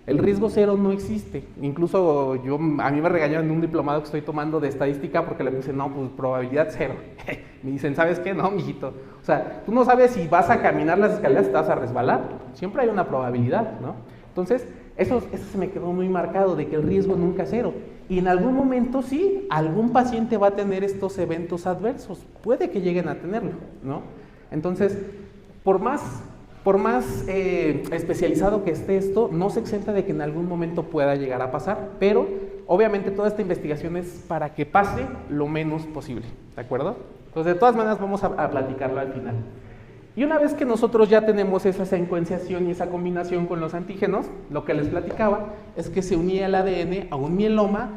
B: El riesgo cero no existe. Incluso a mí me regañaron en un diplomado que estoy tomando de estadística porque le puse, no, pues probabilidad cero. Me dicen, ¿sabes qué? No, mijito. Tú no sabes si vas a caminar las escaleras y te vas a resbalar. Siempre hay una probabilidad, ¿no? Entonces, Eso se me quedó muy marcado, de que el riesgo nunca es cero. Y en algún momento sí, algún paciente va a tener estos eventos adversos, puede que lleguen a tenerlo, ¿no? Entonces, por más especializado que esté esto, no se exenta de que en algún momento pueda llegar a pasar, pero obviamente toda esta investigación es para que pase lo menos posible, ¿de acuerdo? Entonces, de todas maneras vamos a platicarlo al final. Y una vez que nosotros ya tenemos esa secuenciación y esa combinación con los antígenos, lo que les platicaba es que se unía el ADN a un mieloma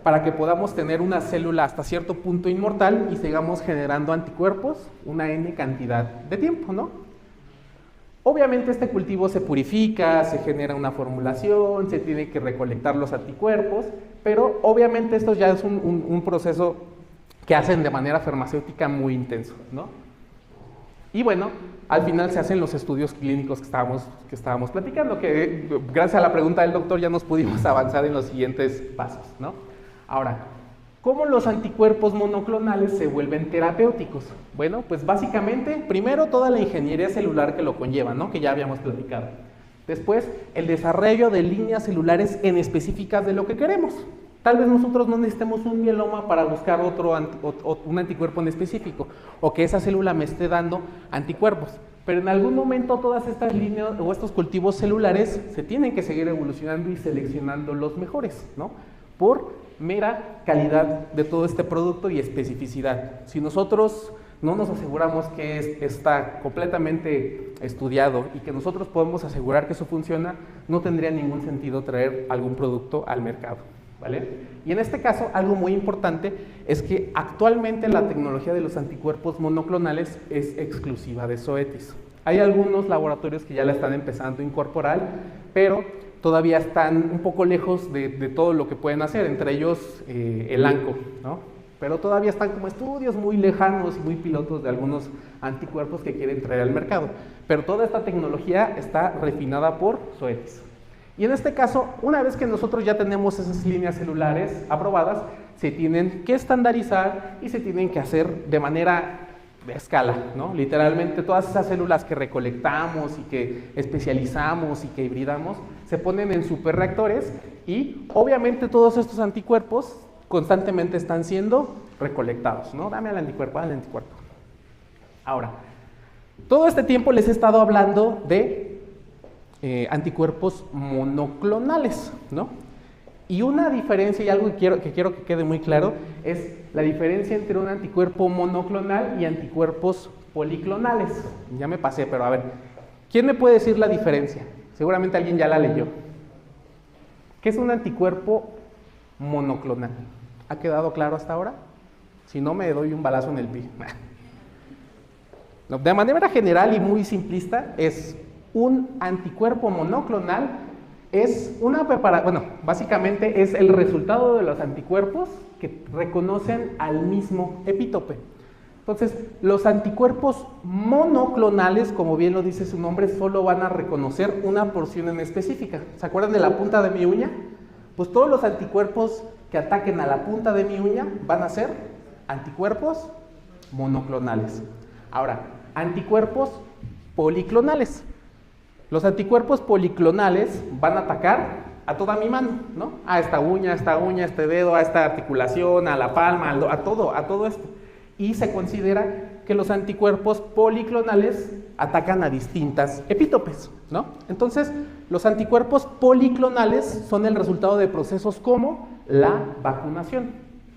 B: para que podamos tener una célula hasta cierto punto inmortal y sigamos generando anticuerpos una N cantidad de tiempo, ¿no? Obviamente este cultivo se purifica, se genera una formulación, se tiene que recolectar los anticuerpos, pero obviamente esto ya es un proceso que hacen de manera farmacéutica muy intenso, ¿no? Y bueno, al final se hacen los estudios clínicos que estábamos platicando, que gracias a la pregunta del doctor ya nos pudimos avanzar en los siguientes pasos, ¿no? Ahora, ¿cómo los anticuerpos monoclonales se vuelven terapéuticos? Bueno, pues básicamente, primero toda la ingeniería celular que lo conlleva, ¿no? Que ya habíamos platicado. Después, el desarrollo de líneas celulares en específicas de lo que queremos. Tal vez nosotros no necesitemos un mieloma para buscar un anticuerpo en específico, o que esa célula me esté dando anticuerpos. Pero en algún momento todas estas líneas o estos cultivos celulares se tienen que seguir evolucionando y seleccionando los mejores, ¿no? Por mera calidad de todo este producto y especificidad. Si nosotros no nos aseguramos que está completamente estudiado y que nosotros podemos asegurar que eso funciona, no tendría ningún sentido traer algún producto al mercado, ¿vale? Y en este caso, algo muy importante es que actualmente la tecnología de los anticuerpos monoclonales es exclusiva de Zoetis. Hay algunos laboratorios que ya la están empezando a incorporar, pero todavía están un poco lejos de todo lo que pueden hacer, entre ellos el ANCO, ¿no? Pero todavía están como estudios muy lejanos y muy pilotos de algunos anticuerpos que quieren traer al mercado. Pero toda esta tecnología está refinada por Zoetis. Y en este caso, una vez que nosotros ya tenemos esas líneas celulares aprobadas, se tienen que estandarizar y se tienen que hacer de manera de escala, ¿no? Literalmente todas esas células que recolectamos y que especializamos y que hibridamos, se ponen en superreactores y obviamente todos estos anticuerpos constantemente están siendo recolectados, ¿no? Dame al anticuerpo, dale al anticuerpo. Ahora, todo este tiempo les he estado hablando de anticuerpos monoclonales, ¿no? Y una diferencia, y algo que quiero que quede muy claro, es la diferencia entre un anticuerpo monoclonal y anticuerpos policlonales. Ya me pasé, pero a ver, ¿quién me puede decir la diferencia? Seguramente alguien ya la leyó. ¿Qué es un anticuerpo monoclonal? ¿Ha quedado claro hasta ahora? Si no, me doy un balazo en el pie. De manera general y muy simplista, es un anticuerpo monoclonal, es una preparación, bueno, básicamente es el resultado de los anticuerpos que reconocen al mismo epítope. Entonces, los anticuerpos monoclonales, como bien lo dice su nombre, solo van a reconocer una porción en específica. ¿Se acuerdan de la punta de mi uña? Pues todos los anticuerpos que ataquen a la punta de mi uña van a ser anticuerpos monoclonales. Ahora, anticuerpos policlonales. Los anticuerpos policlonales van a atacar a toda mi mano, ¿no? A esta uña, este dedo, a esta articulación, a la palma, a todo esto. Y se considera que los anticuerpos policlonales atacan a distintas epítopes, ¿no? Entonces, los anticuerpos policlonales son el resultado de procesos como la vacunación.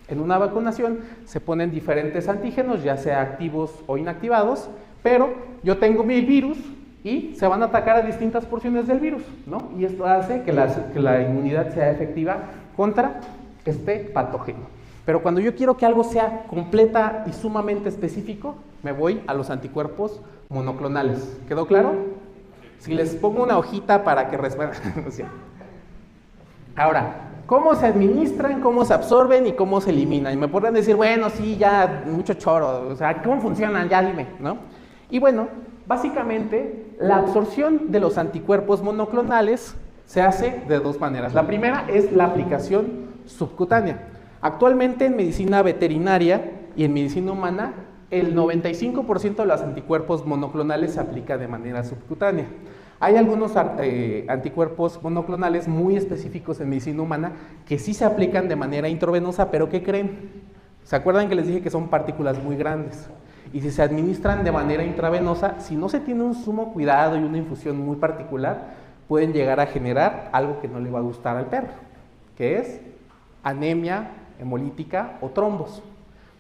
B: En una vacunación se ponen diferentes antígenos, ya sea activos o inactivados, pero yo tengo mi virus y se van a atacar a distintas porciones del virus, ¿no? Y esto hace que la inmunidad sea efectiva contra este patógeno. Pero cuando yo quiero que algo sea completa y sumamente específico, me voy a los anticuerpos monoclonales. ¿Quedó claro? Si les pongo una hojita para que respondan. Ahora, ¿cómo se administran, cómo se absorben y cómo se eliminan? Y me podrán decir, bueno, sí, ya, mucho choro, o sea, ¿cómo funcionan? Ya dime, ¿no? Y bueno, básicamente, la absorción de los anticuerpos monoclonales se hace de dos maneras. La primera es la aplicación subcutánea. Actualmente en medicina veterinaria y en medicina humana, el 95% de los anticuerpos monoclonales se aplica de manera subcutánea. Hay algunos anticuerpos monoclonales muy específicos en medicina humana que sí se aplican de manera intravenosa, pero ¿qué creen? ¿Se acuerdan que les dije que son partículas muy grandes? Y si se administran de manera intravenosa, si no se tiene un sumo cuidado y una infusión muy particular, pueden llegar a generar algo que no le va a gustar al perro, que es anemia hemolítica o trombos.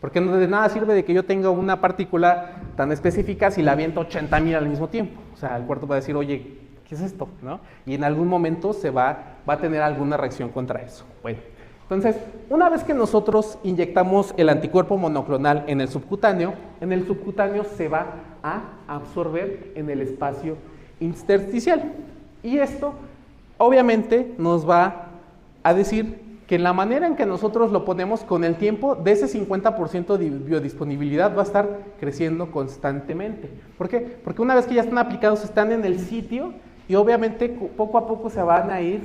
B: Porque de nada sirve de que yo tenga una partícula tan específica si la aviento 80,000 al mismo tiempo. O sea, el cuerpo va a decir, oye, ¿qué es esto? ¿No? Y en algún momento va a tener alguna reacción contra eso. Bueno, entonces, una vez que nosotros inyectamos el anticuerpo monoclonal en el subcutáneo se va a absorber en el espacio intersticial. Y esto, obviamente, nos va a decir que la manera en que nosotros lo ponemos con el tiempo, de ese 50% de biodisponibilidad va a estar creciendo constantemente. ¿Por qué? Porque una vez que ya están aplicados, están en el sitio y obviamente poco a poco se van a ir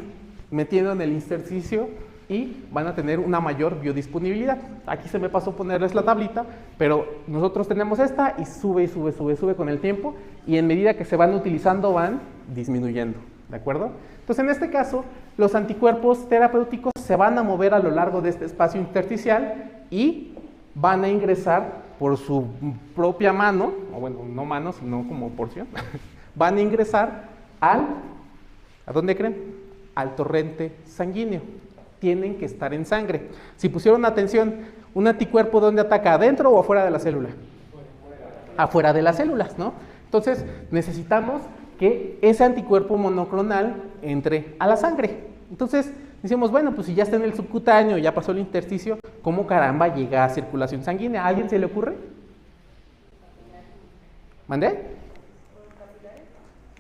B: metiendo en el intersticio y van a tener una mayor biodisponibilidad. Aquí se me pasó ponerles la tablita, pero nosotros tenemos esta y sube con el tiempo y en medida que se van utilizando van disminuyendo, ¿de acuerdo? Entonces, en este caso, los anticuerpos terapéuticos se van a mover a lo largo de este espacio intersticial y van a ingresar por su propia mano, o bueno, no mano, sino como porción, van a ingresar ¿a dónde creen? Al torrente sanguíneo. Tienen que estar en sangre. Si pusieron atención, ¿un anticuerpo dónde ataca? ¿Adentro o afuera de la célula? Afuera de las células, ¿no? Entonces, necesitamos que ese anticuerpo monoclonal entre a la sangre. Entonces, decimos, bueno, pues si ya está en el subcutáneo, ya pasó el intersticio, ¿cómo caramba llega a circulación sanguínea? ¿A alguien se le ocurre? ¿Mandé?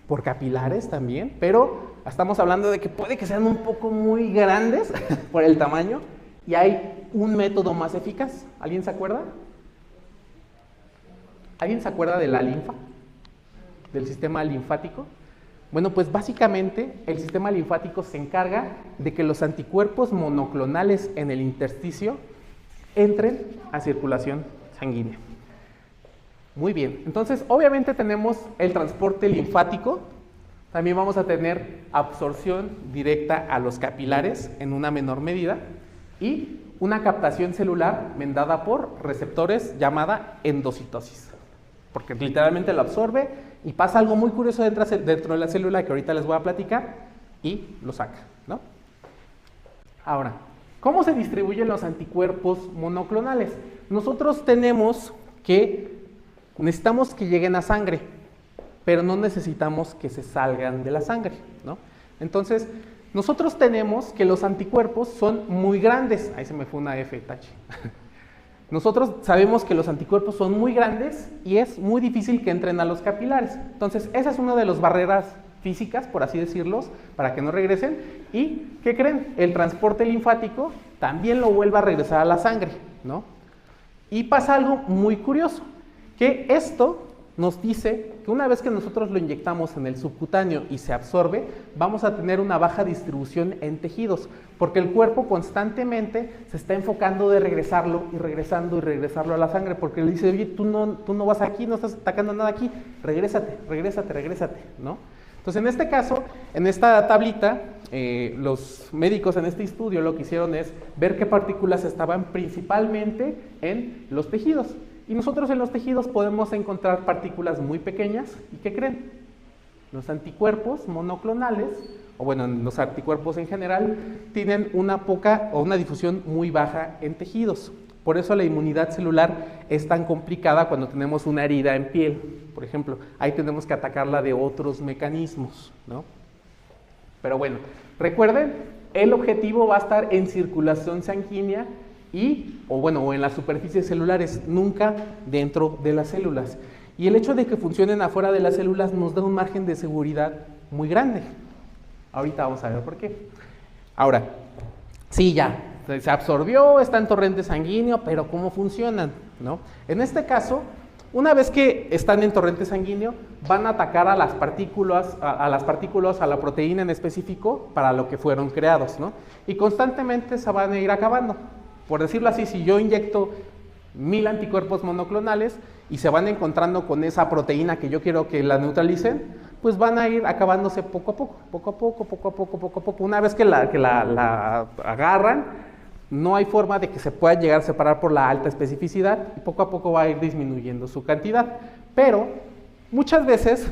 B: Por capilares también, pero estamos hablando de que puede que sean un poco muy grandes por el tamaño y hay un método más eficaz. ¿Alguien se acuerda? ¿Alguien se acuerda de la linfa? ¿Del sistema linfático? Bueno, pues básicamente el sistema linfático se encarga de que los anticuerpos monoclonales en el intersticio entren a circulación sanguínea. Muy bien, entonces obviamente tenemos el transporte linfático, también vamos a tener absorción directa a los capilares en una menor medida y una captación celular mandada por receptores llamada endocitosis, porque literalmente lo absorbe y pasa algo muy curioso dentro de la célula que ahorita les voy a platicar y lo saca, ¿no? Ahora, ¿cómo se distribuyen los anticuerpos monoclonales? Nosotros necesitamos que lleguen a sangre, pero no necesitamos que se salgan de la sangre, ¿no? Entonces, nosotros tenemos que los anticuerpos son muy grandes. Ahí se me fue una F, Tachi. Nosotros sabemos que los anticuerpos son muy grandes y es muy difícil que entren a los capilares. Entonces, esa es una de las barreras físicas, por así decirlos, para que no regresen. ¿Y qué creen? El transporte linfático también lo vuelve a regresar a la sangre, ¿no? Y pasa algo muy curioso, que esto nos dice que una vez que nosotros lo inyectamos en el subcutáneo y se absorbe, vamos a tener una baja distribución en tejidos, porque el cuerpo constantemente se está enfocando de regresarlo y regresarlo a la sangre, porque le dice, oye, tú no vas aquí, no estás atacando nada aquí, regrésate, ¿no? Entonces, en este caso, en esta tablita, los médicos en este estudio lo que hicieron es ver qué partículas estaban principalmente en los tejidos. Y nosotros en los tejidos podemos encontrar partículas muy pequeñas. ¿Y qué creen? Los anticuerpos monoclonales, o bueno, los anticuerpos en general, tienen una poca o una difusión muy baja en tejidos. Por eso la inmunidad celular es tan complicada cuando tenemos una herida en piel. Por ejemplo, ahí tenemos que atacarla de otros mecanismos, ¿no? Pero bueno, recuerden, el objetivo va a estar en circulación sanguínea o en las superficies celulares, nunca dentro de las células. Y el hecho de que funcionen afuera de las células nos da un margen de seguridad muy grande. Ahorita vamos a ver por qué. Ahora, sí, ya, se absorbió, está en torrente sanguíneo, pero ¿cómo funcionan? ¿No? En este caso, una vez que están en torrente sanguíneo, van a atacar a las partículas, a la proteína en específico para lo que fueron creados, ¿no? Y constantemente se van a ir acabando. Por decirlo así, si yo inyecto 1000 anticuerpos monoclonales y se van encontrando con esa proteína que yo quiero que la neutralicen, pues van a ir acabándose poco a poco. Una vez que la agarran, no hay forma de que se pueda llegar a separar por la alta especificidad y poco a poco va a ir disminuyendo su cantidad. Pero muchas veces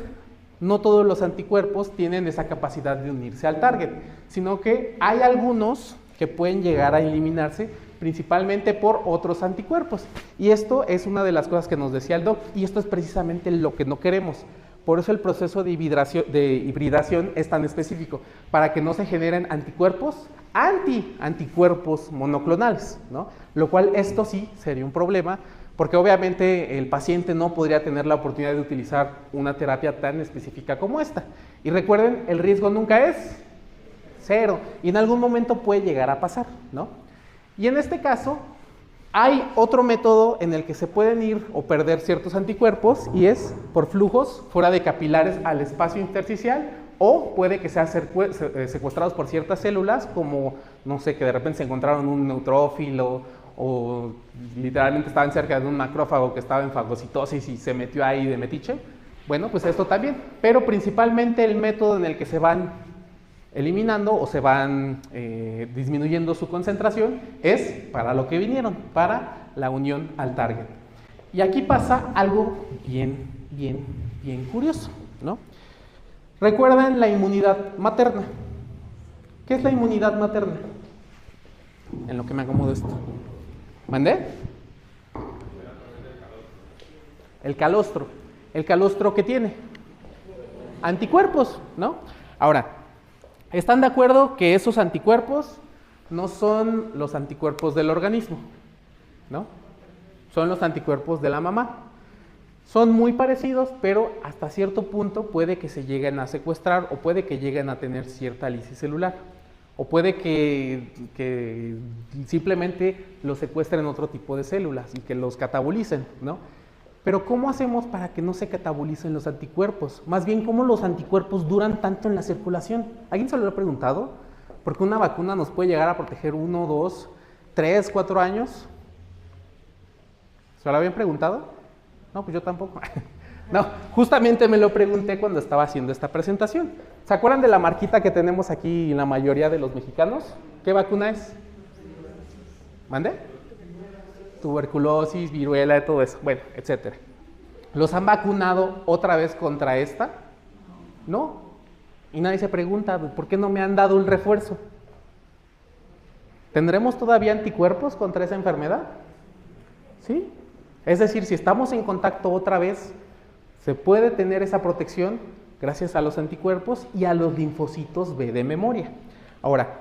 B: no todos los anticuerpos tienen esa capacidad de unirse al target, sino que hay algunos que pueden llegar a eliminarse principalmente por otros anticuerpos. Y esto es una de las cosas que nos decía el doc, y esto es precisamente lo que no queremos. Por eso el proceso de hibridación es tan específico, para que no se generen anticuerpos anticuerpos monoclonales, ¿no? Lo cual esto sí sería un problema, porque obviamente el paciente no podría tener la oportunidad de utilizar una terapia tan específica como esta. Y recuerden, el riesgo nunca es 0, y en algún momento puede llegar a pasar, ¿no? Y en este caso, hay otro método en el que se pueden ir o perder ciertos anticuerpos, y es por flujos fuera de capilares al espacio intersticial, o puede que sean secuestrados por ciertas células, como, no sé, que de repente se encontraron un neutrófilo, o literalmente estaban cerca de un macrófago que estaba en fagocitosis y se metió ahí de metiche. Bueno, pues esto también, pero principalmente el método en el que se van eliminando o se van disminuyendo su concentración es para lo que vinieron, para la unión al target. Y aquí pasa algo bien curioso, ¿no? Recuerden la inmunidad materna. ¿Qué es la inmunidad materna? En lo que me acomodo esto. ¿Mandé? El calostro. ¿El calostro qué tiene? Anticuerpos, ¿no? Ahora, ¿están de acuerdo que esos anticuerpos no son los anticuerpos del organismo? ¿No? Son los anticuerpos de la mamá. Son muy parecidos, pero hasta cierto punto puede que se lleguen a secuestrar o puede que lleguen a tener cierta lisis celular. O puede que simplemente los secuestren otro tipo de células y que los catabolicen, ¿no? Pero ¿cómo hacemos para que no se catabolicen los anticuerpos? Más bien, ¿cómo los anticuerpos duran tanto en la circulación? ¿Alguien se lo ha preguntado? Porque una vacuna nos puede llegar a proteger 1, 2, 3, 4 años. ¿Se lo habían preguntado? No, pues yo tampoco. No, justamente me lo pregunté cuando estaba haciendo esta presentación. ¿Se acuerdan de la marquita que tenemos aquí en la mayoría de los mexicanos? ¿Qué vacuna es? ¿Mande? Tuberculosis, viruela, todo eso, bueno, etcétera. ¿Los han vacunado otra vez contra esta? No. Y nadie se pregunta, ¿por qué no me han dado un refuerzo? ¿Tendremos todavía anticuerpos contra esa enfermedad? ¿Sí? Es decir, si estamos en contacto otra vez, se puede tener esa protección gracias a los anticuerpos y a los linfocitos B de memoria. Ahora,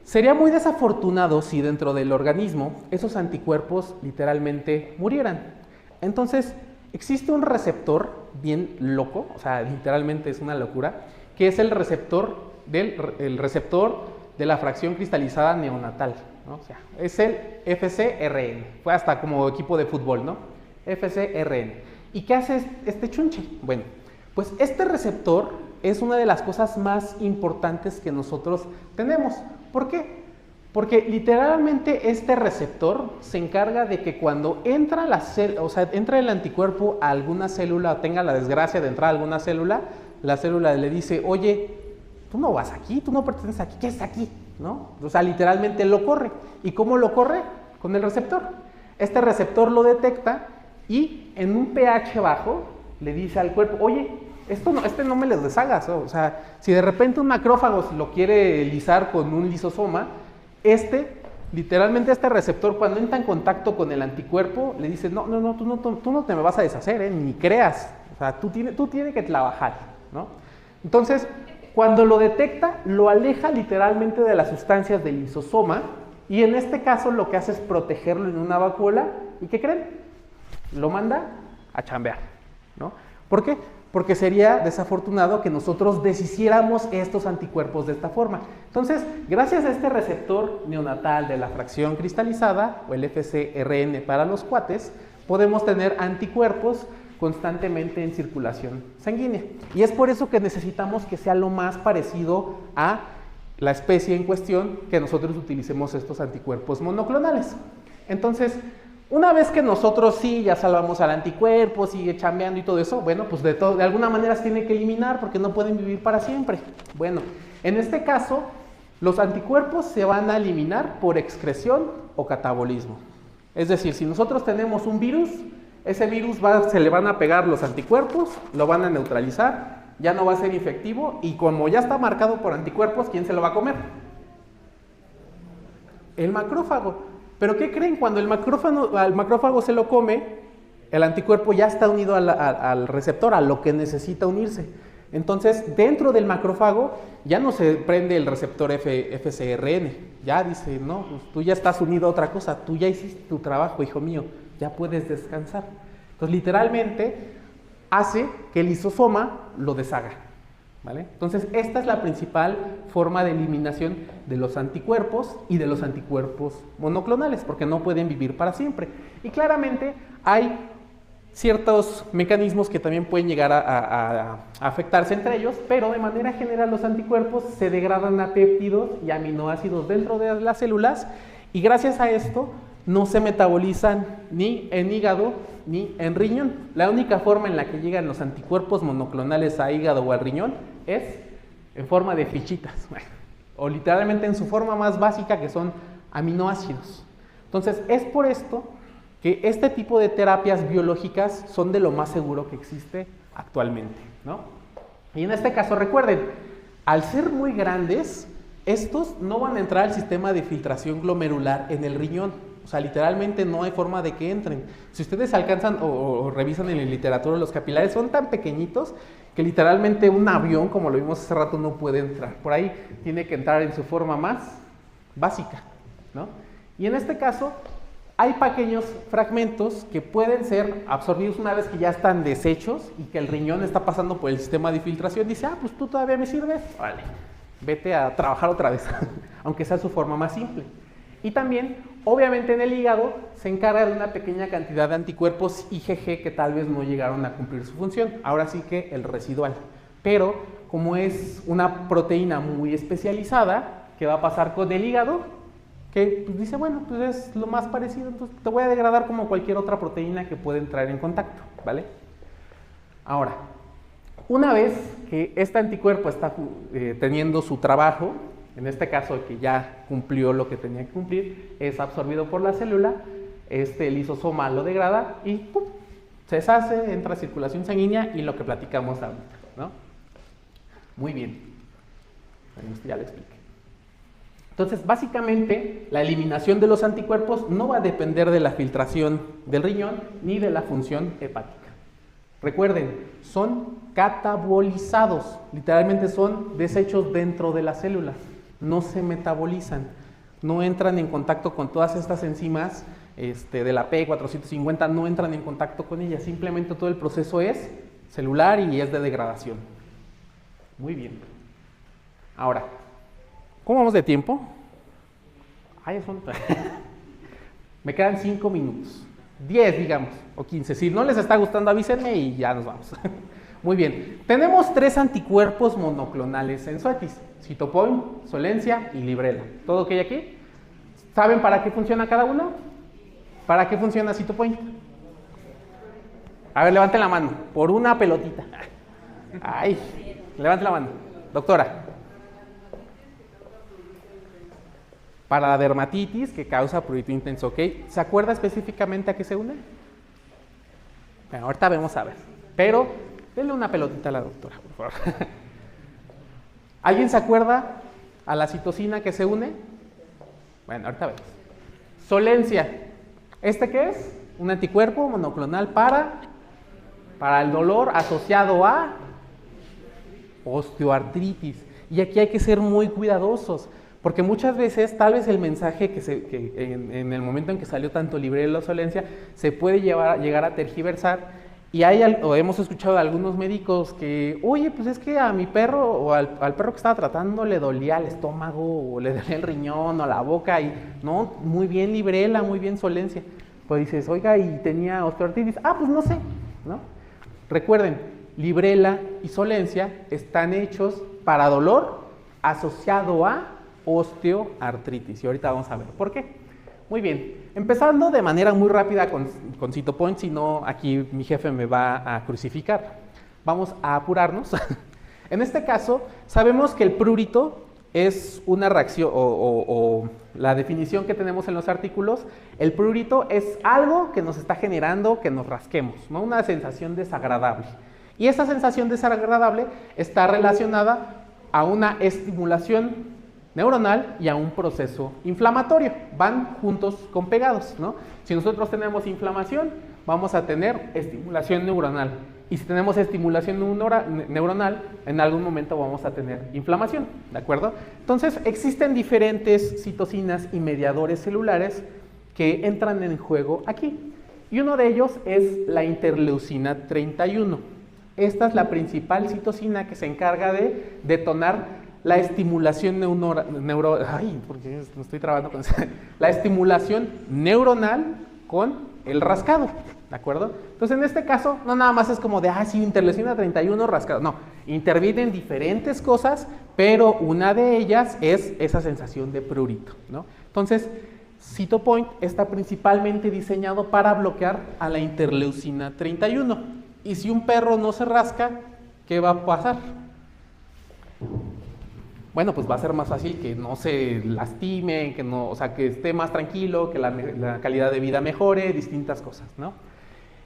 B: sería muy desafortunado si dentro del organismo esos anticuerpos literalmente murieran. Entonces, existe un receptor bien loco, o sea, literalmente es una locura, que es el receptor de la fracción cristalizada neonatal, ¿no? O sea, es el FcRn, fue hasta como equipo de fútbol, ¿no? FcRn. ¿Y qué hace este chunche? Bueno, pues este receptor es una de las cosas más importantes que nosotros tenemos. ¿Por qué? Porque literalmente este receptor se encarga de que cuando entra entra el anticuerpo a alguna célula o tenga la desgracia de entrar a alguna célula, la célula le dice, oye, tú no vas aquí, tú no perteneces aquí, ¿qué es aquí? ¿No? O sea, literalmente lo corre. ¿Y cómo lo corre? Con el receptor. Este receptor lo detecta y en un pH bajo le dice al cuerpo, oye, este no me les deshagas. O sea, si de repente un macrófago lo quiere lisar con un lisosoma, literalmente este receptor cuando entra en contacto con el anticuerpo le dice, no, tú no te me vas a deshacer, ni creas. O sea, tú tienes que trabajar, ¿no? Entonces, cuando lo detecta, lo aleja literalmente de las sustancias del lisosoma y en este caso lo que hace es protegerlo en una vacuola. ¿Y qué creen? Lo manda a chambear, ¿no? ¿Por qué? Porque sería desafortunado que nosotros deshiciéramos estos anticuerpos de esta forma. Entonces, gracias a este receptor neonatal de la fracción cristalizada, o el FcRn para los cuates, podemos tener anticuerpos constantemente en circulación sanguínea. Y es por eso que necesitamos que sea lo más parecido a la especie en cuestión que nosotros utilicemos estos anticuerpos monoclonales. Entonces, Una vez que nosotros sí ya salvamos al anticuerpo, sigue chambeando y todo eso, bueno, pues de alguna manera se tiene que eliminar porque no pueden vivir para siempre. Bueno, en este caso, los anticuerpos se van a eliminar por excreción o catabolismo. Es decir, si nosotros tenemos un virus, ese virus se le van a pegar los anticuerpos, lo van a neutralizar, ya no va a ser infectivo y como ya está marcado por anticuerpos, ¿quién se lo va a comer? El macrófago. ¿Pero qué creen? Cuando al macrófago se lo come, el anticuerpo ya está unido al receptor, a lo que necesita unirse. Entonces, dentro del macrófago ya no se prende el receptor FcRn. Ya dice, no, pues tú ya estás unido a otra cosa, tú ya hiciste tu trabajo, hijo mío, ya puedes descansar. Entonces, literalmente, hace que el lisosoma lo deshaga. ¿Vale? Entonces, esta es la principal forma de eliminación de los anticuerpos y de los anticuerpos monoclonales, porque no pueden vivir para siempre. Y claramente hay ciertos mecanismos que también pueden llegar a afectarse entre ellos, pero de manera general los anticuerpos se degradan a péptidos y aminoácidos dentro de las células y gracias a esto no se metabolizan ni en hígado ni en riñón. La única forma en la que llegan los anticuerpos monoclonales a hígado o al riñón es en forma de fichitas, o literalmente en su forma más básica que son aminoácidos. Entonces es por esto que este tipo de terapias biológicas son de lo más seguro que existe actualmente, ¿no? Y en este caso recuerden, al ser muy grandes, estos no van a entrar al sistema de filtración glomerular en el riñón. O sea, literalmente no hay forma de que entren. Si ustedes alcanzan o revisan en la literatura, los capilares son tan pequeñitos que literalmente un avión, como lo vimos hace rato, no puede entrar. Por ahí tiene que entrar en su forma más básica, ¿no? Y en este caso, hay pequeños fragmentos que pueden ser absorbidos una vez que ya están deshechos y que el riñón está pasando por el sistema de filtración. Dice, pues tú todavía me sirves, vale, vete a trabajar otra vez, aunque sea su forma más simple. Y también, obviamente en el hígado, se encarga de una pequeña cantidad de anticuerpos IgG que tal vez no llegaron a cumplir su función. Ahora sí que el residual. Pero, como es una proteína muy especializada, ¿qué va a pasar con el hígado? Que pues, dice, bueno, pues es lo más parecido, entonces te voy a degradar como cualquier otra proteína que puede entrar en contacto, ¿vale? Ahora, una vez que este anticuerpo está teniendo su trabajo, en este caso que ya cumplió lo que tenía que cumplir, es absorbido por la célula, el lisosoma lo degrada y ¡pum!, se deshace, entra a circulación sanguínea y lo que platicamos ahorita, ¿no? Muy bien, ya lo expliqué. Entonces, básicamente, la eliminación de los anticuerpos no va a depender de la filtración del riñón ni de la función hepática. Recuerden, son catabolizados, literalmente son desechos dentro de las células, no se metabolizan, no entran en contacto con todas estas enzimas de la P450, no entran en contacto con ellas, simplemente todo el proceso es celular y es de degradación. Muy bien. Ahora, ¿cómo vamos de tiempo? Me quedan 5 minutos. 10, digamos, o 15. Si no les está gustando, avísenme y ya nos vamos. Muy bien. Tenemos 3 anticuerpos monoclonales en Zoetis: Cytopoint, Solencia y Librela. ¿Todo ok aquí? ¿Saben para qué funciona cada uno? ¿Para qué funciona Cytopoint? A ver, levanten la mano. Por una pelotita. Ay, levanten la mano. Doctora. Para la dermatitis que causa prurito intenso, ¿ok? ¿Se acuerda específicamente a qué se une? Bueno, ahorita vamos a ver. Pero, denle una pelotita a la doctora, por favor. ¿Alguien se acuerda a la citosina que se une? Bueno, ahorita vemos. Solencia. ¿Este qué es? Un anticuerpo monoclonal para el dolor asociado a osteoartritis. Y aquí hay que ser muy cuidadosos. Porque muchas veces, tal vez el mensaje que en el momento en que salió tanto Librela o Solencia, se puede llegar a tergiversar. Y hemos escuchado de algunos médicos que, oye, pues es que a mi perro o al perro que estaba tratando le dolía el estómago, o le dolía el riñón, o la boca, y no, muy bien Librela, muy bien Solencia. Pues dices, oiga, y tenía osteoartritis, pues no sé, ¿no? Recuerden, Librela y Solencia están hechos para dolor asociado a osteoartritis. Y ahorita vamos a ver por qué. Muy bien, empezando de manera muy rápida con Cytopoint, si no aquí mi jefe me va a crucificar. Vamos a apurarnos. En este caso, sabemos que el prurito es una reacción, o la definición que tenemos en los artículos, el prurito es algo que nos está generando que nos rasquemos, ¿no? Una sensación desagradable. Y esa sensación desagradable está relacionada a una estimulación neuronal y a un proceso inflamatorio. Van juntos con pegados, ¿no? Si nosotros tenemos inflamación, vamos a tener estimulación neuronal. Y si tenemos estimulación neuronal, en algún momento vamos a tener inflamación, ¿de acuerdo? Entonces, existen diferentes citocinas y mediadores celulares que entran en juego aquí. Y uno de ellos es la interleucina 31. Esta es la principal citocina que se encarga de detonar la estimulación la estimulación neuronal con el rascado, ¿de acuerdo? Entonces, en este caso, no nada más es como de, sí, interleucina 31, rascado. No, intervienen diferentes cosas, pero una de ellas es esa sensación de prurito, ¿no? Entonces, Cytopoint está principalmente diseñado para bloquear a la interleucina 31. Y si un perro no se rasca, ¿qué va a pasar? Bueno, pues va a ser más fácil que no se lastime, que no, o sea, que esté más tranquilo, que la calidad de vida mejore, distintas cosas, ¿no?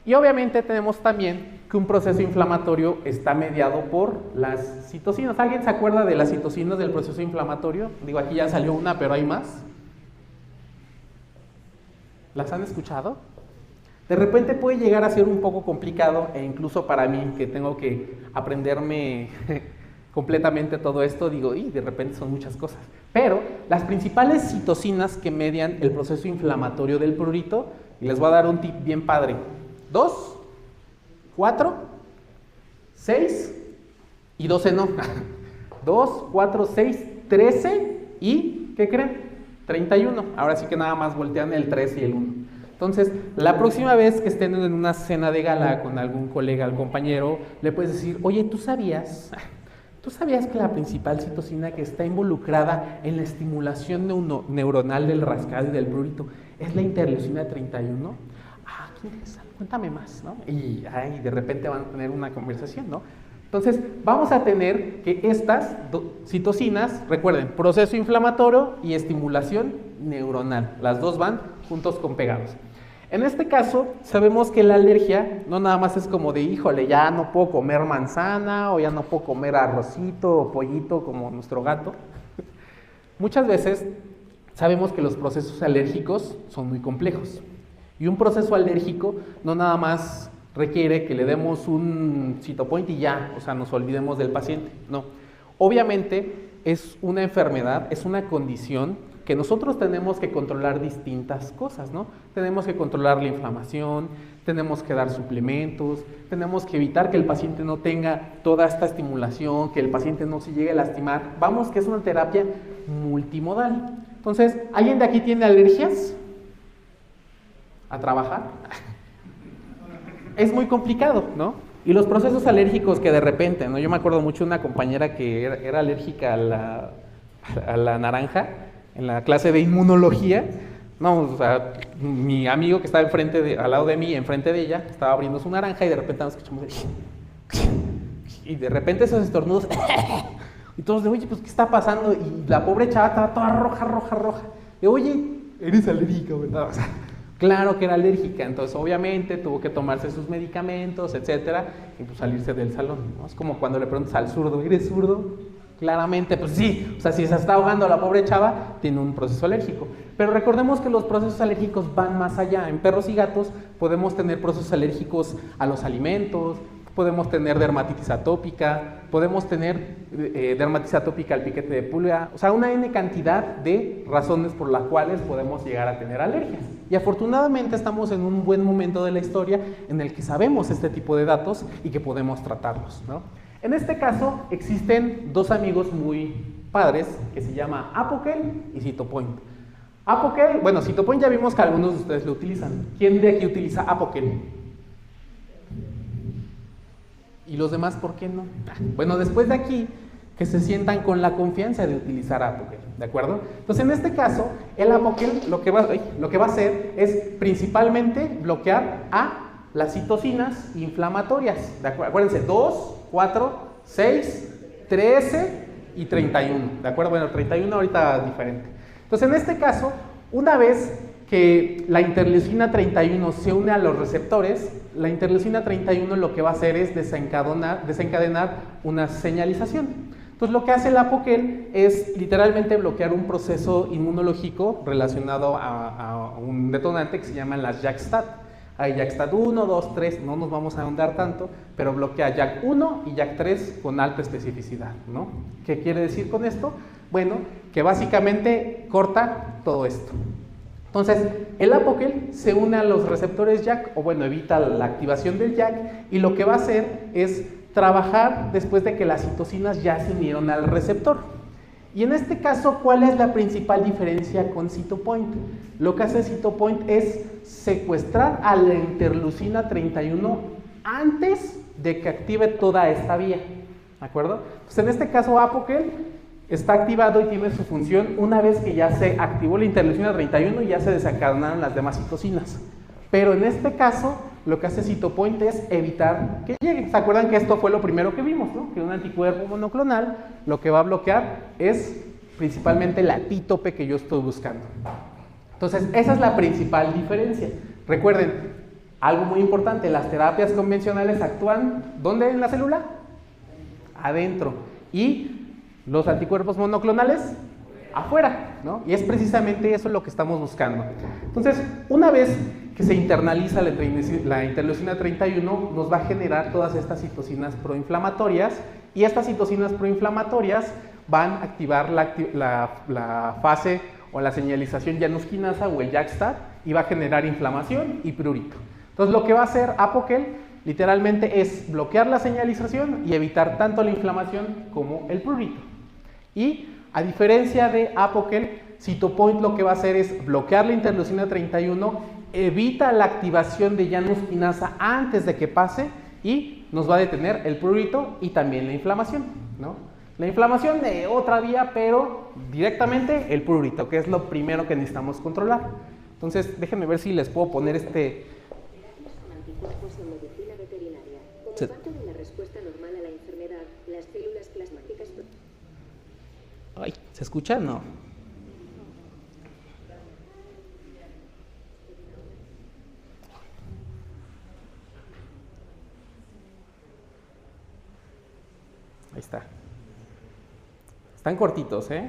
B: Y obviamente tenemos también que un proceso inflamatorio está mediado por las citocinas. ¿Alguien se acuerda de las citocinas del proceso inflamatorio? Digo, aquí ya salió una, pero hay más. ¿Las han escuchado? De repente puede llegar a ser un poco complicado, e incluso para mí, que tengo que aprenderme completamente todo esto, digo, y de repente son muchas cosas. Pero las principales citocinas que median el proceso inflamatorio del prurito, y les voy a dar un tip bien padre: 2, 4, 6 y 12 no. 2, 4, 6, 13 y, ¿qué creen? 31. Ahora sí que nada más voltean el 3 y el 1. Entonces, la próxima vez que estén en una cena de gala con algún colega, algún compañero, le puedes decir, oye, ¿tú sabías que la principal citocina que está involucrada en la estimulación neuronal del rascado y del prurito es la interleucina 31? Qué interesante, cuéntame más, ¿no? Y de repente van a tener una conversación, ¿no? Entonces, vamos a tener que estas citocinas, recuerden, proceso inflamatorio y estimulación neuronal, las dos van juntos con pegados. En este caso, sabemos que la alergia no nada más es como de, híjole, ya no puedo comer manzana, o ya no puedo comer arrocito o pollito como nuestro gato. Muchas veces sabemos que los procesos alérgicos son muy complejos. Y un proceso alérgico no nada más requiere que le demos un Cytopoint y ya, o sea, nos olvidemos del paciente. No. Obviamente es una enfermedad, es una condición que nosotros tenemos que controlar distintas cosas, ¿no? Tenemos que controlar la inflamación, tenemos que dar suplementos, tenemos que evitar que el paciente no tenga toda esta estimulación, que el paciente no se llegue a lastimar. Vamos, que es una terapia multimodal. Entonces, ¿alguien de aquí tiene alergias? ¿A trabajar? Es muy complicado, ¿no? Y los procesos alérgicos que de repente, ¿no? Yo me acuerdo mucho de una compañera que era alérgica a la naranja, en la clase de inmunología. No, o sea, mi amigo que estaba al lado de mí, enfrente de ella, estaba abriendo su naranja y de repente nos escuchamos y de repente esos estornudos y todos de, oye, pues ¿qué está pasando? Y la pobre chava estaba toda roja. De, oye, eres alérgica, ¿verdad? O sea, claro que era alérgica, entonces obviamente tuvo que tomarse sus medicamentos, etcétera, y pues salirse del salón, ¿no? Es como cuando le preguntas al zurdo, ¿eres zurdo? Claramente, pues sí, o sea, si se está ahogando la pobre chava, tiene un proceso alérgico. Pero recordemos que los procesos alérgicos van más allá. En perros y gatos podemos tener procesos alérgicos a los alimentos, podemos tener dermatitis atópica, podemos tener dermatitis atópica al piquete de pulga, o sea, una N cantidad de razones por las cuales podemos llegar a tener alergias. Y afortunadamente estamos en un buen momento de la historia en el que sabemos este tipo de datos y que podemos tratarlos, ¿no? En este caso existen dos amigos muy padres que se llama Apoquel y Cytopoint. Apoquel, bueno, Cytopoint ya vimos que algunos de ustedes lo utilizan. ¿Quién de aquí utiliza Apoquel? ¿Y los demás por qué no? Bueno, después de aquí que se sientan con la confianza de utilizar Apoquel, ¿de acuerdo? Entonces, en este caso, el Apoquel lo que va a hacer es principalmente bloquear a las citocinas inflamatorias, ¿de acuerdo? Acuérdense, 2, 4, 6, 13 y 31, ¿de acuerdo? Bueno, 31 ahorita es diferente. Entonces, en este caso, una vez que la interleucina 31 se une a los receptores, la interleucina 31 lo que va a hacer es desencadenar una señalización. Entonces, lo que hace el Apoquel es literalmente bloquear un proceso inmunológico relacionado a un detonante que se llama las JAK-STAT. Hay JAK-STAT 1, 2, 3, no nos vamos a ahondar tanto, pero bloquea JAK1 y JAK3 con alta especificidad, ¿no? ¿Qué quiere decir con esto? Bueno, que básicamente corta todo esto. Entonces, el Apoquel se une a los receptores JAK, o bueno, evita la activación del JAK, y lo que va a hacer es trabajar después de que las citocinas ya se unieron al receptor. Y en este caso, ¿cuál es la principal diferencia con Cytopoint? Lo que hace Cytopoint es secuestrar a la interleucina 31 antes de que active toda esta vía, ¿de acuerdo? Pues en este caso, Apoquel está activado y tiene su función una vez que ya se activó la interleucina 31 y ya se desencadenaron las demás citocinas. Pero en este caso, lo que hace Cytopoint es evitar que llegue. ¿Se acuerdan que esto fue lo primero que vimos, ¿no? Que un anticuerpo monoclonal lo que va a bloquear es principalmente la epítope que yo estoy buscando. Entonces, esa es la principal diferencia. Recuerden, algo muy importante, las terapias convencionales actúan, ¿dónde en la célula? Adentro. Y los anticuerpos monoclonales, afuera, ¿no? Y es precisamente eso lo que estamos buscando. Entonces, una vez que se internaliza la interleucina 31, nos va a generar todas estas citocinas proinflamatorias, y estas citocinas proinflamatorias van a activar la fase o la señalización janusquinasa o el JAK-STAT, y va a generar inflamación y prurito. Entonces, lo que va a hacer Apoquel literalmente es bloquear la señalización y evitar tanto la inflamación como el prurito. Y a diferencia de Apoquel, Cytopoint lo que va a hacer es bloquear la interleucina 31, evita la activación de janusquinasa antes de que pase y nos va a detener el prurito y también la inflamación, ¿no? La inflamación de otra vía, pero directamente el prurito, que es lo primero que necesitamos controlar. Entonces, déjenme ver si les puedo poner este...
E: Terapias con anticuerpos en medicina veterinaria. Como parte de la respuesta normal a la enfermedad, las células plasmáticas...
B: Ay, ¿se escucha? No. Ahí está. Están cortitos, ¿eh?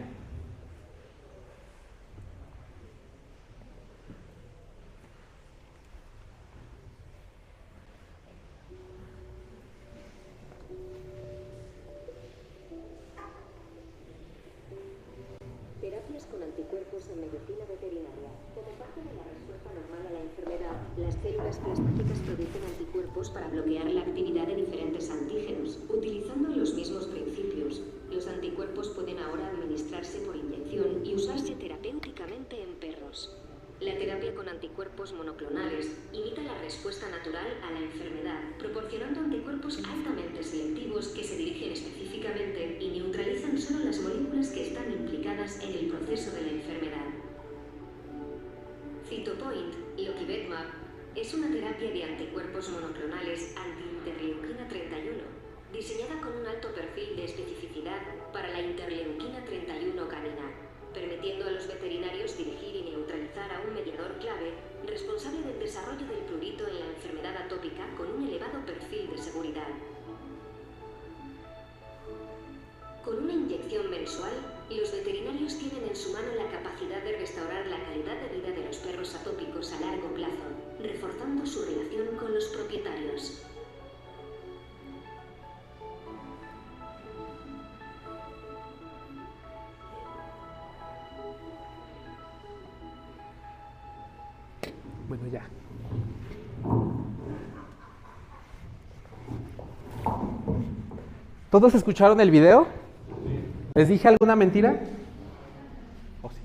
E: Terapias con anticuerpos en medicina veterinaria. Como parte de la respuesta normal a la enfermedad, las células plasmáticas producen anticuerpos para bloquear la actividad de diferentes antígenos, utilizando los mismos principios. Los anticuerpos pueden ahora administrarse por inyección y usarse terapéuticamente en perros. La terapia con anticuerpos monoclonales imita la respuesta natural a la enfermedad, proporcionando anticuerpos altamente selectivos que se dirigen específicamente y neutralizan solo las moléculas que están implicadas en el proceso de la enfermedad. Cytopoint, Lokivetmab, es una terapia de anticuerpos monoclonales anti-interleuquina 31, diseñada con un alto perfil de especificidad para la interleuquina 31 canina, permitiendo a los veterinarios dirigir y neutralizar a un mediador clave responsable del desarrollo del prurito en la enfermedad atópica con un elevado perfil de seguridad. Con una inyección mensual, los veterinarios tienen en su mano la capacidad de restaurar la calidad de vida de los perros atópicos a largo plazo, reforzando su relación con los propietarios.
B: Bueno, ya. ¿Todos escucharon el video? ¿Les dije alguna mentira? ¿Oh, sí?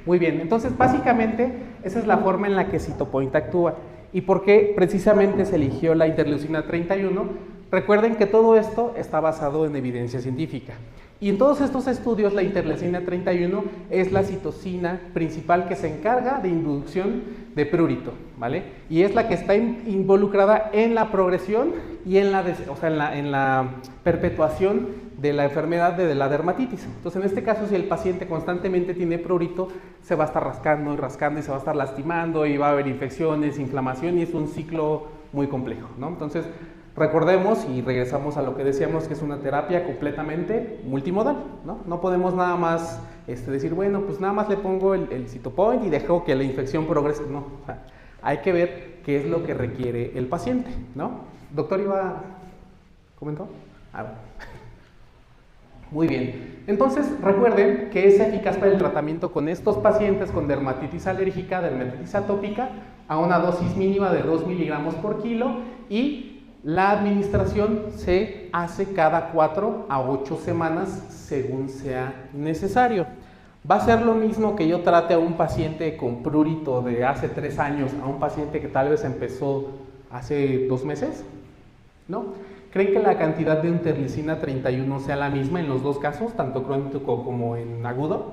B: Muy bien, entonces básicamente esa es la forma en la que Cytopoint actúa. ¿Y por qué precisamente se eligió la interleucina 31? Recuerden que todo esto está basado en evidencia científica. Y en todos estos estudios, la interleucina 31 es la citocina principal que se encarga de inducción de prurito, ¿vale? Y es la que está involucrada en la progresión y en la perpetuación de la enfermedad de la dermatitis. Entonces, en este caso, si el paciente constantemente tiene prurito, se va a estar rascando y rascando y se va a estar lastimando y va a haber infecciones, inflamación y es un ciclo muy complejo, ¿no? Entonces, recordemos y regresamos a lo que decíamos, que es una terapia completamente multimodal, ¿no? No podemos nada más decir, bueno, pues nada más le pongo el Cytopoint y dejo que la infección progrese. No, o sea, hay que ver qué es lo que requiere el paciente, ¿no? Doctor, ¿comentó? Muy bien. Entonces, recuerden que es eficaz para el tratamiento con estos pacientes con dermatitis alérgica, dermatitis atópica, a una dosis mínima de 2 miligramos por kilo y la administración se hace cada 4 a 8 semanas según sea necesario. ¿Va a ser lo mismo que yo trate a un paciente con prurito de hace 3 años a un paciente que tal vez empezó hace 2 meses? ¿No? ¿Creen que la cantidad de interleucina 31 sea la misma en los dos casos, tanto crónico como en agudo?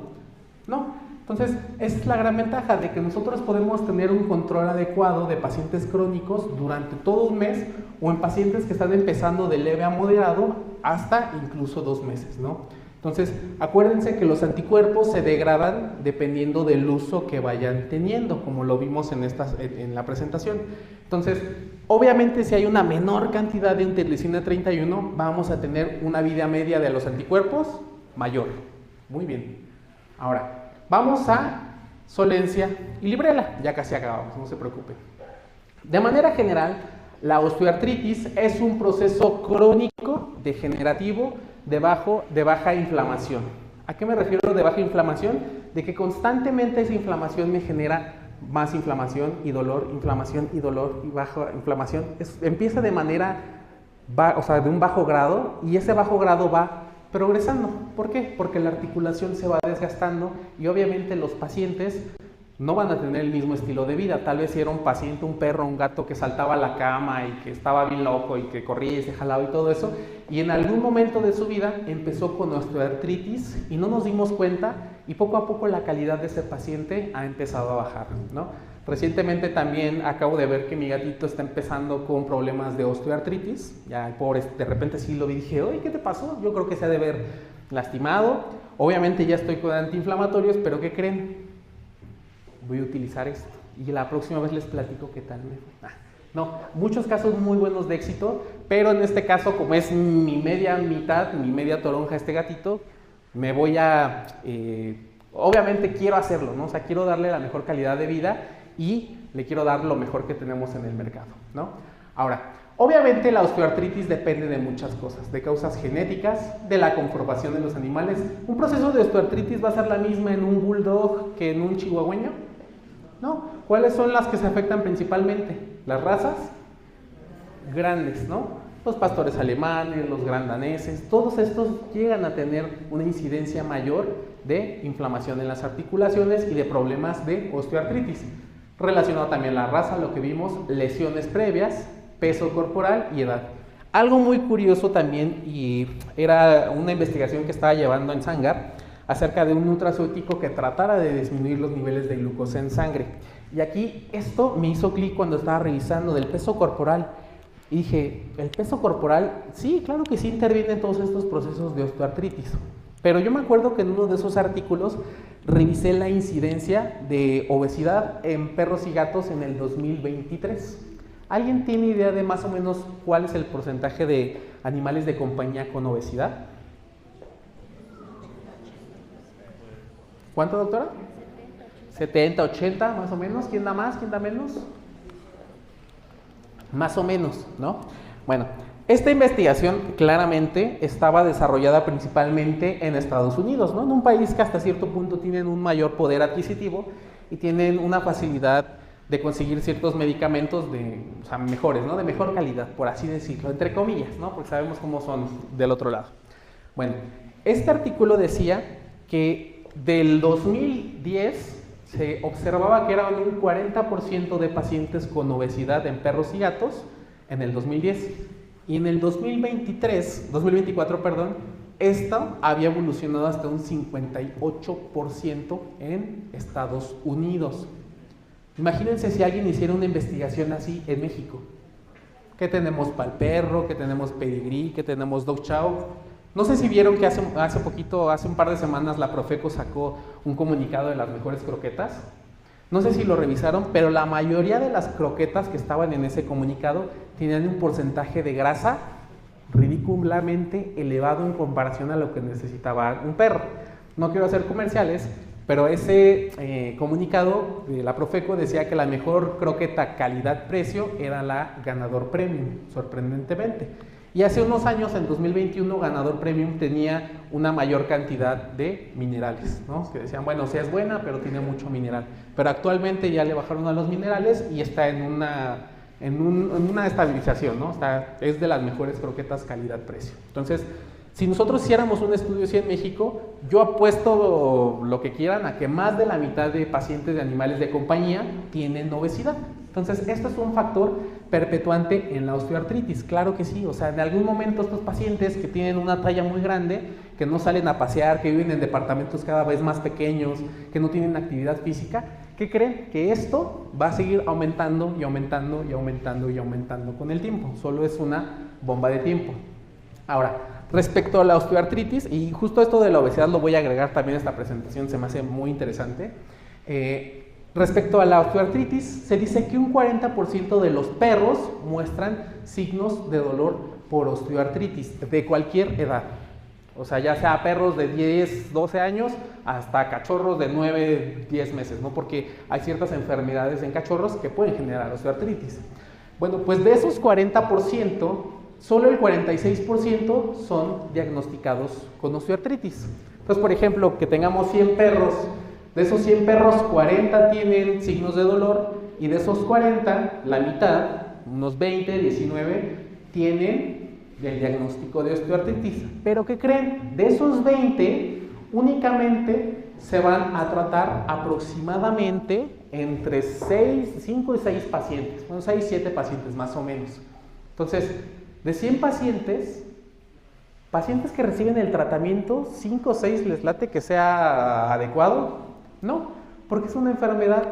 B: No. Entonces, es la gran ventaja de que nosotros podemos tener un control adecuado de pacientes crónicos durante todo un mes o en pacientes que están empezando de leve a moderado hasta incluso 2 meses, ¿no? Entonces, acuérdense que los anticuerpos se degradan dependiendo del uso que vayan teniendo, como lo vimos en la presentación. Entonces, obviamente si hay una menor cantidad de interleucina 31, vamos a tener una vida media de los anticuerpos mayor. Muy bien. Ahora, vamos a Solencia y Librela, ya casi acabamos, no se preocupen. De manera general, la osteoartritis es un proceso crónico, degenerativo, de baja inflamación. ¿A qué me refiero de baja inflamación? De que constantemente esa inflamación me genera más inflamación y dolor y baja inflamación. Empieza de manera, de un bajo grado y ese bajo grado va progresando. ¿Por qué? Porque la articulación se va desgastando y obviamente los pacientes no van a tener el mismo estilo de vida. Tal vez si era un paciente, un perro, un gato que saltaba a la cama y que estaba bien loco y que corría y se jalaba y todo eso, y en algún momento de su vida empezó con osteoartritis y no nos dimos cuenta y poco a poco la calidad de ese paciente ha empezado a bajar, ¿no? Recientemente también acabo de ver que mi gatito está empezando con problemas de osteoartritis. Ya el pobre, de repente sí lo vi y dije, oye, ¿qué te pasó? Yo creo que se ha de haber lastimado. Obviamente ya estoy con antiinflamatorios, pero ¿qué creen? Voy a utilizar esto y la próxima vez les platico qué tal me fue. No, muchos casos muy buenos de éxito, pero en este caso, como es mi media mitad, mi media toronja este gatito, me voy a... obviamente quiero hacerlo, ¿no? O sea, quiero darle la mejor calidad de vida y le quiero dar lo mejor que tenemos en el mercado, ¿no? Ahora, obviamente la osteoartritis depende de muchas cosas, de causas genéticas, de la conformación de los animales. ¿Un proceso de osteoartritis va a ser la misma en un bulldog que en un chihuahueño? No. ¿Cuáles son las que se afectan principalmente? Las razas grandes, ¿no? Los pastores alemanes, los gran daneses, todos estos llegan a tener una incidencia mayor de inflamación en las articulaciones y de problemas de osteoartritis. Relacionado también a la raza, lo que vimos, lesiones previas, peso corporal y edad. Algo muy curioso también, y era una investigación que estaba llevando en Sangar, acerca de un nutracéutico que tratara de disminuir los niveles de glucosa en sangre. Y aquí esto me hizo clic cuando estaba revisando del peso corporal. Y dije, ¿el peso corporal? Sí, claro que sí interviene en todos estos procesos de osteoartritis. Pero yo me acuerdo que en uno de esos artículos revisé la incidencia de obesidad en perros y gatos en el 2023. ¿Alguien tiene idea de más o menos cuál es el porcentaje de animales de compañía con obesidad? ¿Cuánto, doctora? 70, 80, más o menos. ¿Quién da más? ¿Quién da menos? Más o menos, ¿no? Bueno, esta investigación claramente estaba desarrollada principalmente en Estados Unidos, ¿no? En un país que hasta cierto punto tienen un mayor poder adquisitivo y tienen una facilidad de conseguir ciertos medicamentos mejores, ¿no? De mejor calidad, por así decirlo, entre comillas, ¿no? Porque sabemos cómo son del otro lado. Bueno, este artículo decía que del 2010 se observaba que eran un 40% de pacientes con obesidad en perros y gatos en el 2010. Y en el 2024, esto había evolucionado hasta un 58% en Estados Unidos. Imagínense si alguien hiciera una investigación así en México. ¿Qué tenemos para el perro? ¿Qué tenemos Pedigrí? ¿Qué tenemos Dog Chow? No sé si vieron que hace un par de semanas la Profeco sacó un comunicado de las mejores croquetas. No sé si lo revisaron, pero la mayoría de las croquetas que estaban en ese comunicado tenían un porcentaje de grasa ridículamente elevado en comparación a lo que necesitaba un perro. No quiero hacer comerciales, pero ese comunicado de la Profeco decía que la mejor croqueta calidad-precio era la Ganador Premium, sorprendentemente. Y hace unos años, en 2021, Ganador Premium tenía una mayor cantidad de minerales, ¿no? Que decían, bueno, sí es buena, pero tiene mucho mineral. Pero actualmente ya le bajaron a los minerales y está en una estabilización, ¿no? Es de las mejores croquetas calidad-precio. Entonces, si nosotros hiciéramos un estudio así en México, yo apuesto lo que quieran a que más de la mitad de pacientes de animales de compañía tienen obesidad. Entonces, esto es un factor perpetuante en la osteoartritis, claro que sí. O sea, en algún momento estos pacientes que tienen una talla muy grande, que no salen a pasear, que viven en departamentos cada vez más pequeños, que no tienen actividad física, ¿qué creen? Que esto va a seguir aumentando y aumentando y aumentando y aumentando con el tiempo. Solo es una bomba de tiempo. Ahora, respecto a la osteoartritis, y justo esto de la obesidad lo voy a agregar también a esta presentación, se me hace muy interesante. Respecto a la osteoartritis, se dice que un 40% de los perros muestran signos de dolor por osteoartritis, de cualquier edad. O sea, ya sea perros de 10, 12 años hasta cachorros de 9, 10 meses, ¿no? Porque hay ciertas enfermedades en cachorros que pueden generar osteoartritis. Bueno, pues de esos 40%, solo el 46% son diagnosticados con osteoartritis. Entonces, por ejemplo, que tengamos 100 perros, de esos 100 perros, 40 tienen signos de dolor y de esos 40, la mitad, unos 20, 19, tienen el diagnóstico de osteoartritis. Pero ¿qué creen? De esos 20, únicamente se van a tratar aproximadamente entre 5 y 6 pacientes, bueno, 6, 7 pacientes más o menos. Entonces, de 100 pacientes que reciben el tratamiento, 5 o 6 les late que sea adecuado. No, porque es una enfermedad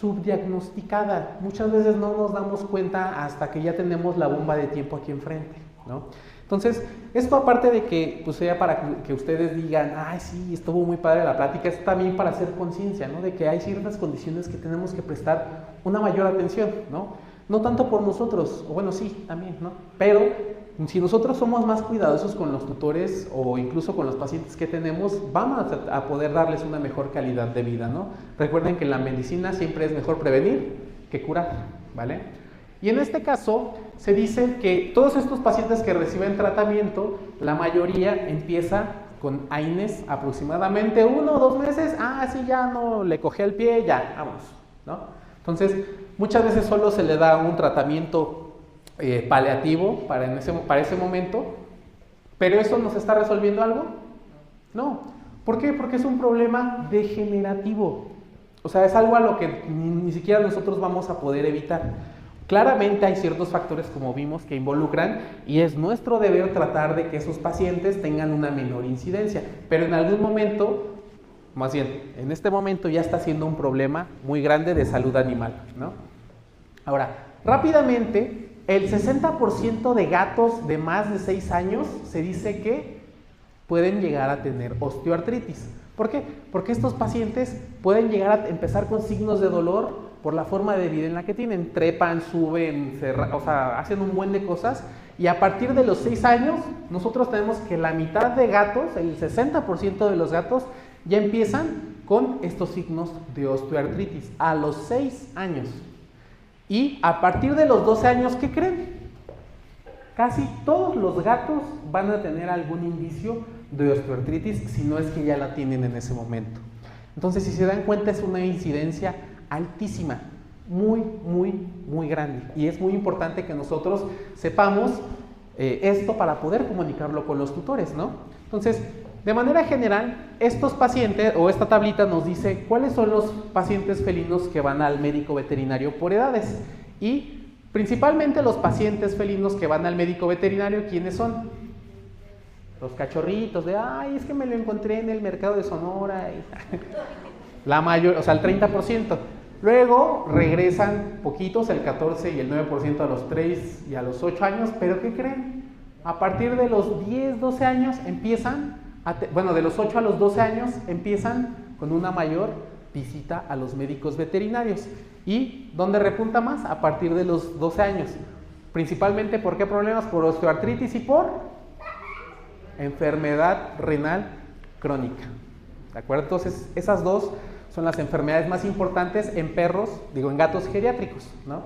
B: subdiagnosticada. Muchas veces no nos damos cuenta hasta que ya tenemos la bomba de tiempo aquí enfrente, ¿no? Entonces, esto aparte de que pues sea para que ustedes digan, ay sí, estuvo muy padre la plática, es también para hacer conciencia, ¿no? De que hay ciertas condiciones que tenemos que prestar una mayor atención, ¿no? No tanto por nosotros, o bueno, sí, también, ¿no? Pero si nosotros somos más cuidadosos con los tutores o incluso con los pacientes que tenemos, vamos a poder darles una mejor calidad de vida, ¿no? Recuerden que en la medicina siempre es mejor prevenir que curar, ¿vale? Y en este caso se dice que todos estos pacientes que reciben tratamiento, la mayoría empieza con AINES aproximadamente 1 o 2 meses, sí, ya no le cogí el pie, ya, vamos, ¿no? Entonces, muchas veces solo se le da un tratamiento paliativo para ese momento, pero ¿eso nos está resolviendo algo? No. ¿Por qué? Porque es un problema degenerativo. O sea, es algo a lo que ni siquiera nosotros vamos a poder evitar. Claramente hay ciertos factores, como vimos, que involucran y es nuestro deber tratar de que esos pacientes tengan una menor incidencia, pero en algún momento, más bien, en este momento ya está siendo un problema muy grande de salud animal, ¿no? Ahora, rápidamente, el 60% de gatos de más de 6 años se dice que pueden llegar a tener osteoartritis. ¿Por qué? Porque estos pacientes pueden llegar a empezar con signos de dolor por la forma de vida en la que tienen. Trepan, suben, o sea, hacen un buen de cosas. Y a partir de los 6 años, nosotros tenemos que la mitad de gatos, el 60% de los gatos, ya empiezan con estos signos de osteoartritis a los 6 años. Y a partir de los 12 años, ¿qué creen? Casi todos los gatos van a tener algún indicio de osteoartritis, si no es que ya la tienen en ese momento. Entonces, si se dan cuenta, es una incidencia altísima, muy, muy, muy grande. Y es muy importante que nosotros sepamos esto para poder comunicarlo con los tutores, ¿no? Entonces, de manera general, estos pacientes, o esta tablita nos dice cuáles son los pacientes felinos que van al médico veterinario por edades. Y Principalmente los pacientes felinos que van al médico veterinario, ¿quiénes son? Los cachorritos de, ay, es que me lo encontré en el mercado de Sonora. La mayor, o sea, el 30%. Luego regresan poquitos, el 14 y el 9% a los 3 y a los 8 años, pero ¿qué creen? A partir de los 10, 12 años empiezan, de los 8 a los 12 años empiezan con una mayor visita a los médicos veterinarios. ¿Y dónde repunta más? A partir de los 12 años. Principalmente, ¿por qué problemas? Por osteoartritis y por enfermedad renal crónica. ¿De acuerdo? Entonces, esas dos son las enfermedades más importantes en perros, en gatos geriátricos, ¿no?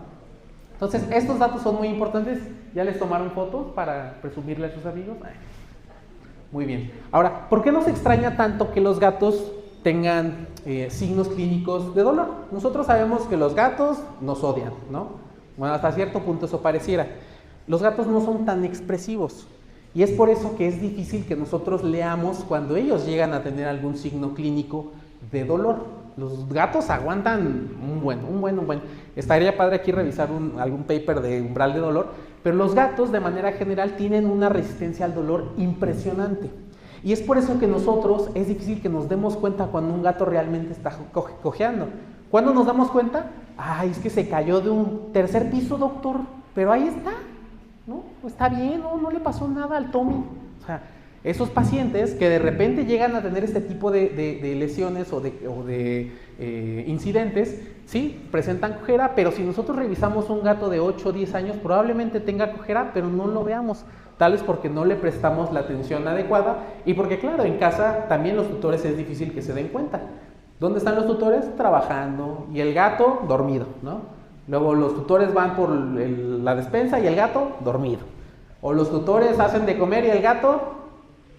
B: Entonces, estos datos son muy importantes. ¿Ya les tomaron fotos para presumirle a sus amigos? Muy bien. Ahora, ¿por qué nos extraña tanto que los gatos tengan signos clínicos de dolor? Nosotros sabemos que los gatos nos odian, ¿no? Bueno, hasta cierto punto eso pareciera. Los gatos no son tan expresivos. Y es por eso que es difícil que nosotros leamos cuando ellos llegan a tener algún signo clínico de dolor. Los gatos aguantan un buen. Estaría padre aquí revisar algún paper de umbral de dolor, pero los gatos de manera general tienen una resistencia al dolor impresionante. Y es por eso que nosotros es difícil que nos demos cuenta cuando un gato realmente está cojeando. ¿Cuándo nos damos cuenta? Ay, es que se cayó de un tercer piso, doctor, pero ahí está, ¿no? Está bien, no le pasó nada al Tommy. O sea, esos pacientes que de repente llegan a tener este tipo de lesiones o de incidentes, sí, presentan cojera, pero si nosotros revisamos un gato de 8 o 10 años, probablemente tenga cojera, pero no lo veamos, tal vez porque no le prestamos la atención adecuada y porque, claro, en casa también los tutores es difícil que se den cuenta. ¿Dónde están los tutores? Trabajando, y el gato dormido, ¿no? Luego los tutores van por la despensa y el gato dormido. O los tutores hacen de comer y el gato...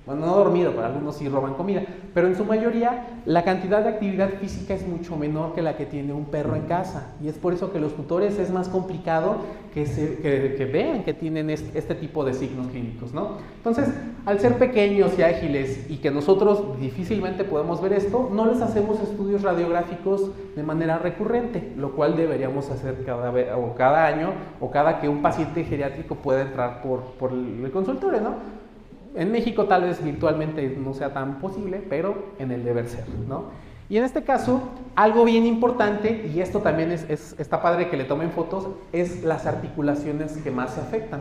B: Bueno, no dormido, para algunos sí roban comida, pero en su mayoría la cantidad de actividad física es mucho menor que la que tiene un perro en casa, y es por eso que los tutores es más complicado que vean que tienen este tipo de signos clínicos, ¿no? Entonces, al ser pequeños y ágiles y que nosotros difícilmente podemos ver esto, no les hacemos estudios radiográficos de manera recurrente, lo cual deberíamos hacer cada año o cada que un paciente geriátrico pueda entrar por el consultorio, ¿no? En México tal vez virtualmente no sea tan posible, pero en el deber ser, ¿no? Y en este caso, algo bien importante, y esto también está padre que le tomen fotos, es las articulaciones que más se afectan.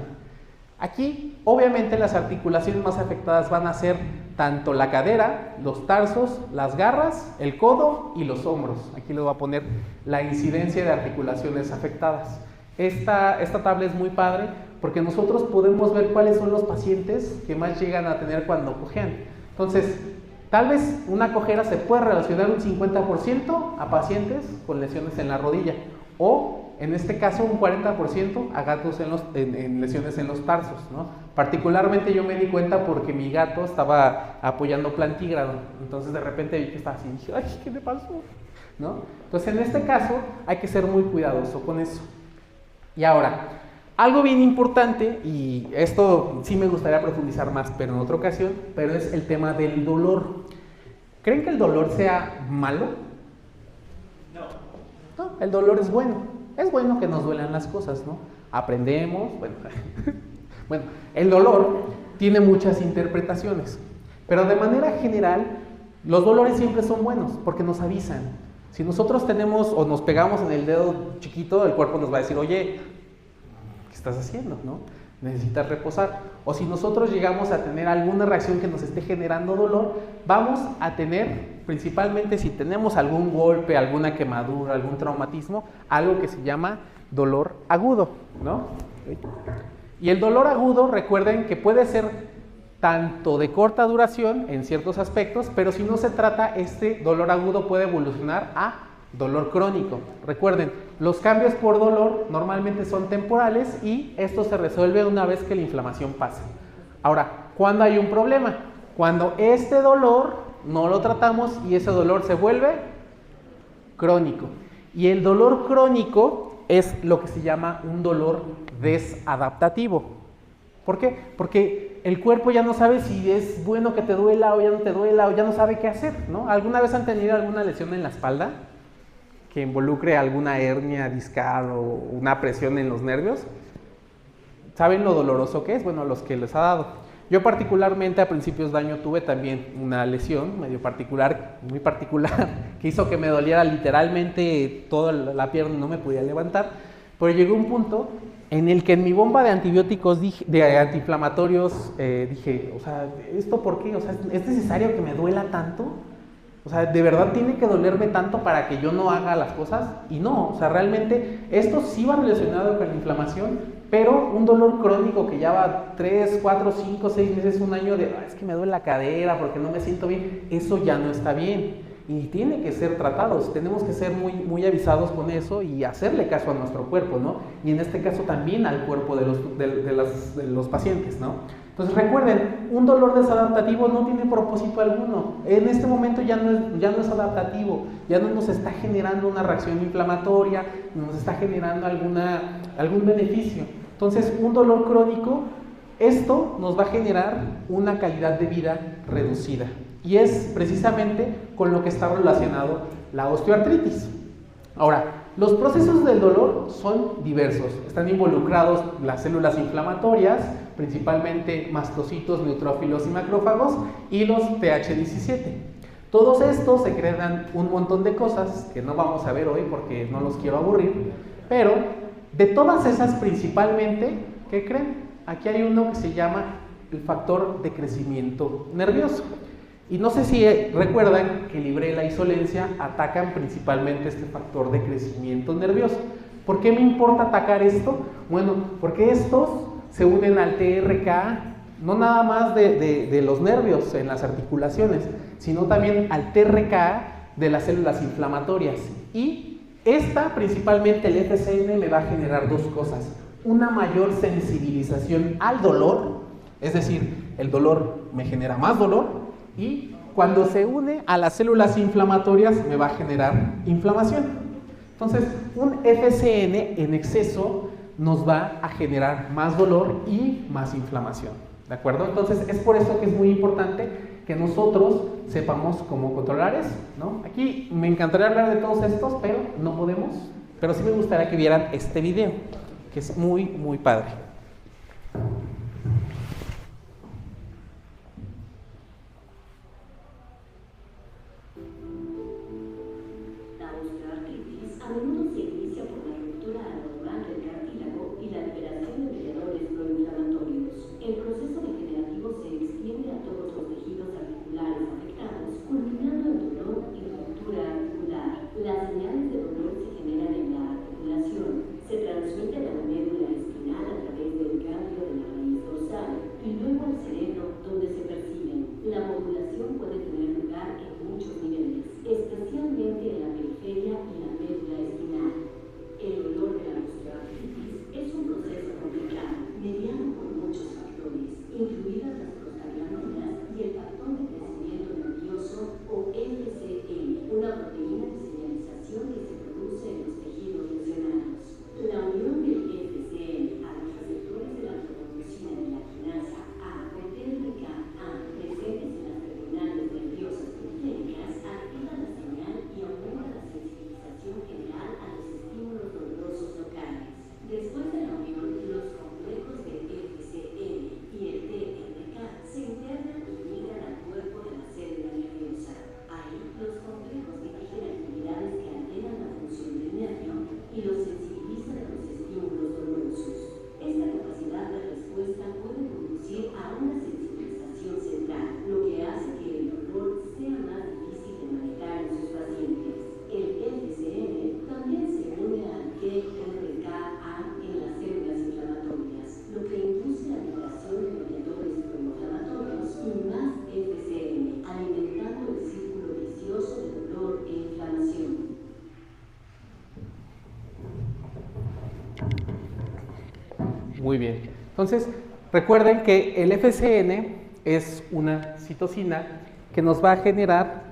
B: Aquí, obviamente, las articulaciones más afectadas van a ser tanto la cadera, los tarsos, las garras, el codo y los hombros. Aquí les voy a poner la incidencia de articulaciones afectadas. Esta tabla es muy padre porque nosotros podemos ver cuáles son los pacientes que más llegan a tener cuando cojean. Entonces, tal vez una cojera se puede relacionar un 50% a pacientes con lesiones en la rodilla, o en este caso un 40% a gatos en lesiones en los tarsos, ¿no? Particularmente yo me di cuenta porque mi gato estaba apoyando plantígrado, entonces de repente vi que estaba así y dije, ay, ¿qué le pasó? ¿No? Entonces en este caso hay que ser muy cuidadoso con eso. Y ahora, algo bien importante, y esto sí me gustaría profundizar más, pero en otra ocasión, pero es el tema del dolor. ¿Creen que el dolor sea malo? No, el dolor es bueno. Es bueno que nos duelan las cosas, ¿no? Aprendemos, bueno, el dolor tiene muchas interpretaciones, pero de manera general, los dolores siempre son buenos, porque nos avisan. Si nosotros tenemos o nos pegamos en el dedo chiquito, el cuerpo nos va a decir, oye, ¿qué estás haciendo? ¿No? Necesitas reposar. O si nosotros llegamos a tener alguna reacción que nos esté generando dolor, vamos a tener, principalmente si tenemos algún golpe, alguna quemadura, algún traumatismo, algo que se llama dolor agudo, ¿no? Y el dolor agudo, recuerden que puede ser tanto de corta duración en ciertos aspectos, pero si no se trata, este dolor agudo puede evolucionar a dolor crónico. Recuerden, los cambios por dolor normalmente son temporales y esto se resuelve una vez que la inflamación pasa. Ahora, ¿cuándo hay un problema? Cuando este dolor no lo tratamos y ese dolor se vuelve crónico. Y el dolor crónico es lo que se llama un dolor desadaptativo. ¿Por qué? Porque el cuerpo ya no sabe si es bueno que te duela o ya no te duela o ya no sabe qué hacer, ¿no? ¿Alguna vez han tenido alguna lesión en la espalda? que involucre alguna hernia discal o una presión en los nervios, ¿saben lo doloroso que es? Bueno, a los que les ha dado. Yo particularmente a principios de año tuve también una lesión medio particular, muy particular, que hizo que me doliera literalmente toda la pierna y no me podía levantar, pero llegó un punto en el que en mi bomba de antibióticos, de antiinflamatorios, dije, o sea, ¿esto por qué? O sea, ¿es necesario que me duela tanto? O sea, ¿de verdad tiene que dolerme tanto para que yo no haga las cosas? Y no, o sea, realmente esto sí va relacionado con la inflamación, pero un dolor crónico que ya va 3, 4, 5, 6 meses, un año de, es que me duele la cadera porque no me siento bien, eso ya no está bien y tiene que ser tratados. Tenemos que ser muy avisados con eso y hacerle caso a nuestro cuerpo, ¿no? Y en este caso también al cuerpo de los pacientes, ¿no? Entonces recuerden, un dolor desadaptativo no tiene propósito alguno. En este momento ya no es adaptativo, ya no nos está generando una reacción inflamatoria, no nos está generando algún beneficio. Entonces, un dolor crónico, esto nos va a generar una calidad de vida reducida. Y es precisamente con lo que está relacionado la osteoartritis. Ahora, los procesos del dolor son diversos. Están involucrados las células inflamatorias, principalmente mastocitos, neutrófilos y macrófagos, y los TH17. Todos estos secretan un montón de cosas que no vamos a ver hoy porque no los quiero aburrir, pero de todas esas principalmente, ¿qué creen? Aquí hay uno que se llama el factor de crecimiento nervioso. Y no sé si recuerdan que Librela y Solencia atacan principalmente este factor de crecimiento nervioso. ¿Por qué me importa atacar esto? Bueno, porque estos se unen al TRK, no nada más de los nervios en las articulaciones, sino también al TRK de las células inflamatorias. Y esta, principalmente el FCN, me va a generar dos cosas. Una mayor sensibilización al dolor, es decir, el dolor me genera más dolor, y cuando se une a las células inflamatorias me va a generar inflamación. Entonces, un FCN en exceso nos va a generar más dolor y más inflamación, ¿de acuerdo? Entonces, es por eso que es muy importante que nosotros sepamos cómo controlar eso, ¿no? Aquí me encantaría hablar de todos estos, pero no podemos. Pero sí me gustaría que vieran este video, que es muy padre. Muy bien. Entonces, recuerden que el FCN es una citocina que nos va a generar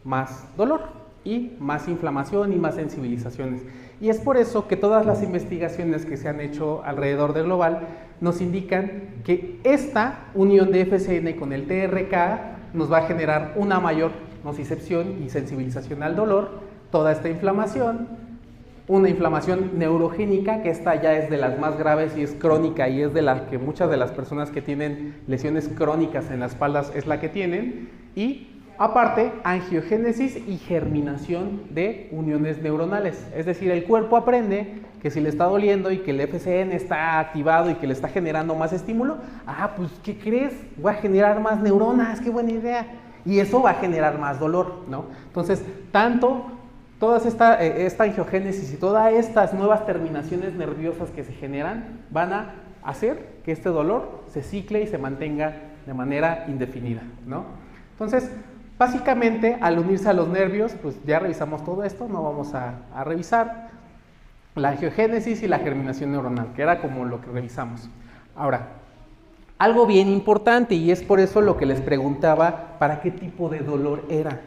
B: más dolor y más inflamación y más sensibilizaciones. Y es por eso que todas las investigaciones que se han hecho alrededor del global nos indican que esta unión de FCN con el TRK nos va a generar una mayor nocicepción y sensibilización al dolor, toda esta inflamación, una inflamación neurogénica, que esta ya es de las más graves y es crónica, y es de la que muchas de las personas que tienen lesiones crónicas en las espaldas es la que tienen, y aparte angiogénesis y germinación de uniones neuronales, es decir, el cuerpo aprende que si le está doliendo y que el FCN está activado y que le está generando más estímulo, pues ¿qué crees? Voy a generar más neuronas, qué buena idea, y eso va a generar más dolor, ¿no? Entonces, toda esta angiogénesis y todas estas nuevas terminaciones nerviosas que se generan van a hacer que este dolor se cicle y se mantenga de manera indefinida, ¿no? Entonces, básicamente, al unirse a los nervios, pues ya revisamos todo esto, no vamos a revisar la angiogénesis y la germinación neuronal, que era como lo que revisamos. Ahora, algo bien importante, y es por eso lo que les preguntaba, ¿para qué tipo de dolor era?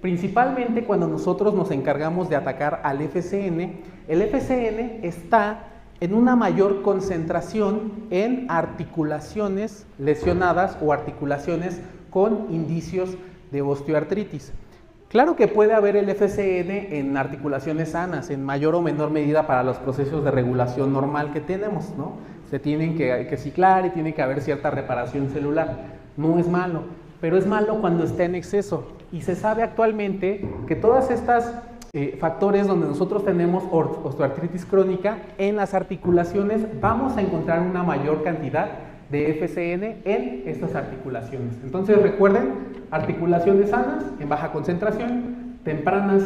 B: Principalmente cuando nosotros nos encargamos de atacar al FCN, el FCN está en una mayor concentración en articulaciones lesionadas o articulaciones con indicios de osteoartritis. Claro que puede haber el FCN en articulaciones sanas, en mayor o menor medida para los procesos de regulación normal que tenemos, ¿no? Se tienen que ciclar y tiene que haber cierta reparación celular. No es malo, pero es malo cuando está en exceso. Y se sabe actualmente que todas estas factores donde nosotros tenemos osteoartritis crónica, en las articulaciones vamos a encontrar una mayor cantidad de FCN en estas articulaciones. Entonces recuerden, articulaciones sanas en baja concentración, tempranas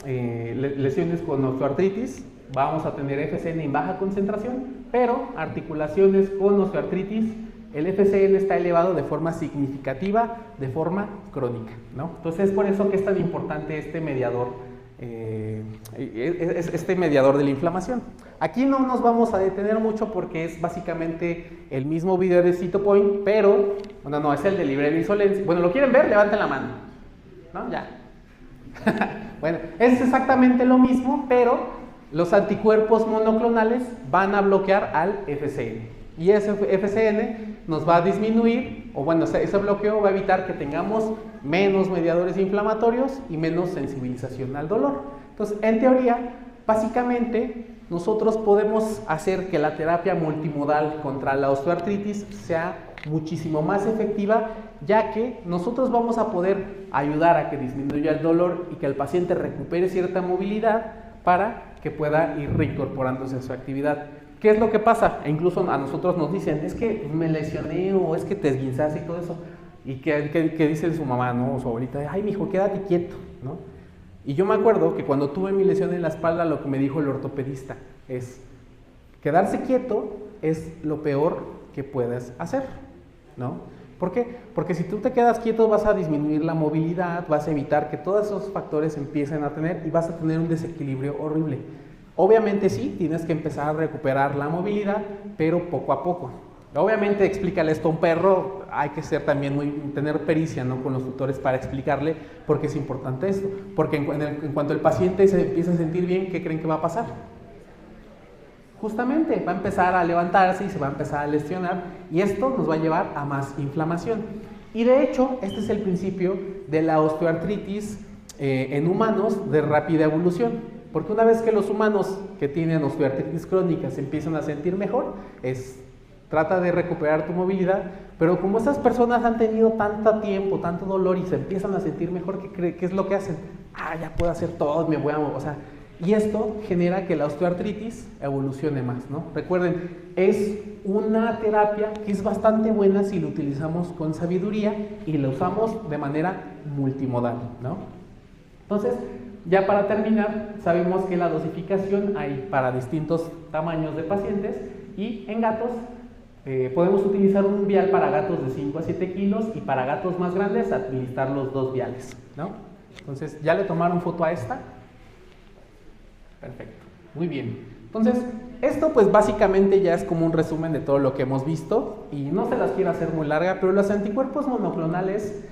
B: lesiones con osteoartritis, vamos a tener FCN en baja concentración, pero articulaciones con osteoartritis, el FCN está elevado de forma significativa, de forma crónica, ¿no? Entonces es por eso que es tan importante este mediador de la inflamación. Aquí no nos vamos a detener mucho porque es básicamente el mismo video de Cytopoint, pero, bueno, no, es el de Librela y Solensi. Bueno, ¿lo quieren ver? Levanten la mano, ¿no? Ya. Bueno, es exactamente lo mismo, pero los anticuerpos monoclonales van a bloquear al FCN. Y ese FCN nos va a disminuir, o bueno, ese bloqueo va a evitar que tengamos menos mediadores inflamatorios y menos sensibilización al dolor. Entonces, en teoría, básicamente, nosotros podemos hacer que la terapia multimodal contra la osteoartritis sea muchísimo más efectiva, ya que nosotros vamos a poder ayudar a que disminuya el dolor y que el paciente recupere cierta movilidad para que pueda ir reincorporándose a su actividad. ¿Qué es lo que pasa? E incluso a nosotros nos dicen, es que me lesioné o es que te esguinzaste y todo eso. ¿Y qué dice su mamá, no? O su abuelita, ay, mijo, quédate quieto, ¿no? Y yo me acuerdo que cuando tuve mi lesión en la espalda, lo que me dijo el ortopedista es, quedarse quieto es lo peor que puedes hacer, ¿no? ¿Por qué? Porque si tú te quedas quieto vas a disminuir la movilidad, vas a evitar que todos esos factores empiecen a tener y vas a tener un desequilibrio horrible. Obviamente sí, tienes que empezar a recuperar la movilidad, pero poco a poco. Obviamente explícale esto a un perro, hay que ser también tener pericia, ¿no?, con los tutores para explicarle por qué es importante esto. Porque en cuanto el paciente se empieza a sentir bien, ¿qué creen que va a pasar? Justamente va a empezar a levantarse y se va a empezar a lesionar, y esto nos va a llevar a más inflamación. Y de hecho, este es el principio de la osteoartritis en humanos de rápida evolución. Porque una vez que los humanos que tienen osteoartritis crónica se empiezan a sentir mejor, trata de recuperar tu movilidad, pero como esas personas han tenido tanto tiempo, tanto dolor y se empiezan a sentir mejor, ¿qué es lo que hacen? Ya puedo hacer todo, me voy a mover, o sea, y esto genera que la osteoartritis evolucione más, ¿no? Recuerden, es una terapia que es bastante buena si la utilizamos con sabiduría y la usamos de manera multimodal, ¿no? Entonces, ya para terminar, sabemos que la dosificación hay para distintos tamaños de pacientes y en gatos podemos utilizar un vial para gatos de 5 a 7 kilos y para gatos más grandes administrar los 2 viales, ¿no? Entonces, ¿ya le tomaron foto a esta? Perfecto, muy bien. Entonces, esto pues básicamente ya es como un resumen de todo lo que hemos visto y no se las quiero hacer muy larga, pero los anticuerpos monoclonales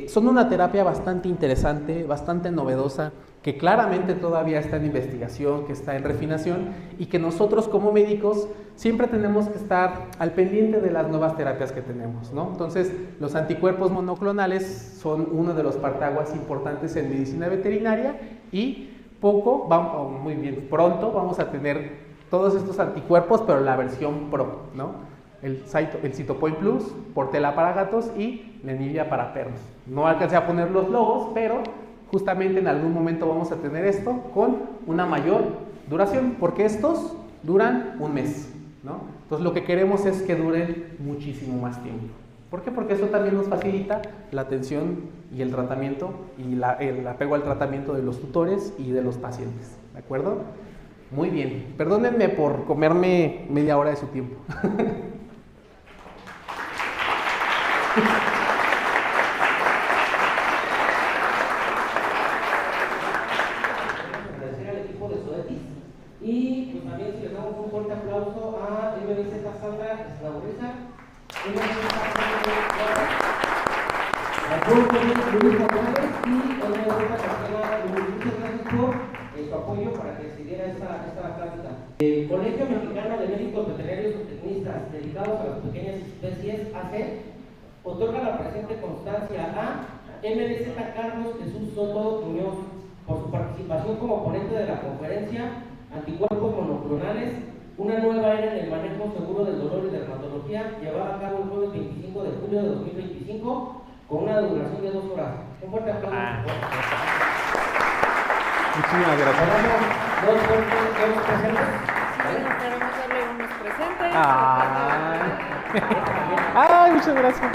B: son una terapia bastante interesante, bastante novedosa, que claramente todavía está en investigación, que está en refinación y que nosotros como médicos siempre tenemos que estar al pendiente de las nuevas terapias que tenemos, ¿no? Entonces, los anticuerpos monoclonales son uno de los parteaguas importantes en medicina veterinaria y muy bien, pronto vamos a tener todos estos anticuerpos, pero la versión Pro, ¿no? El Cytopoint Plus, Portela para gatos y Lenivia para perros. No alcancé a poner los logos, pero justamente en algún momento vamos a tener esto con una mayor duración, porque estos duran un mes, ¿no? Entonces lo que queremos es que duren muchísimo más tiempo. ¿Por qué? Porque eso también nos facilita la atención y el tratamiento y el apego al tratamiento de los tutores y de los pacientes, ¿de acuerdo? Muy bien, perdónenme por comerme media hora de su tiempo.
C: Agradecer al equipo de Zoetis y pues también si les damos un fuerte aplauso a MBZ Sandra Esnaurriza, Luis Morales y MBZ Cartera. Muchas gracias por su apoyo para que se diera esta plática. El Colegio Mexicano de Médicos Veterinarios o Tecnistas dedicados a las pequeñas especies, AC, otorga la presente constancia a MBZ Carlos Jesús Soto Muñoz por su participación como ponente de la conferencia Anticuerpos Monoclonales, una nueva era en el manejo seguro del dolor y dermatología, llevada a cabo el jueves 25 de julio de 2025 con una duración de 2 horas. Un fuerte aplauso.
B: Muchísimas gracias.
C: Dos presentes.
D: Bueno, queremos darle unos presentes.
B: Ay, muchas gracias.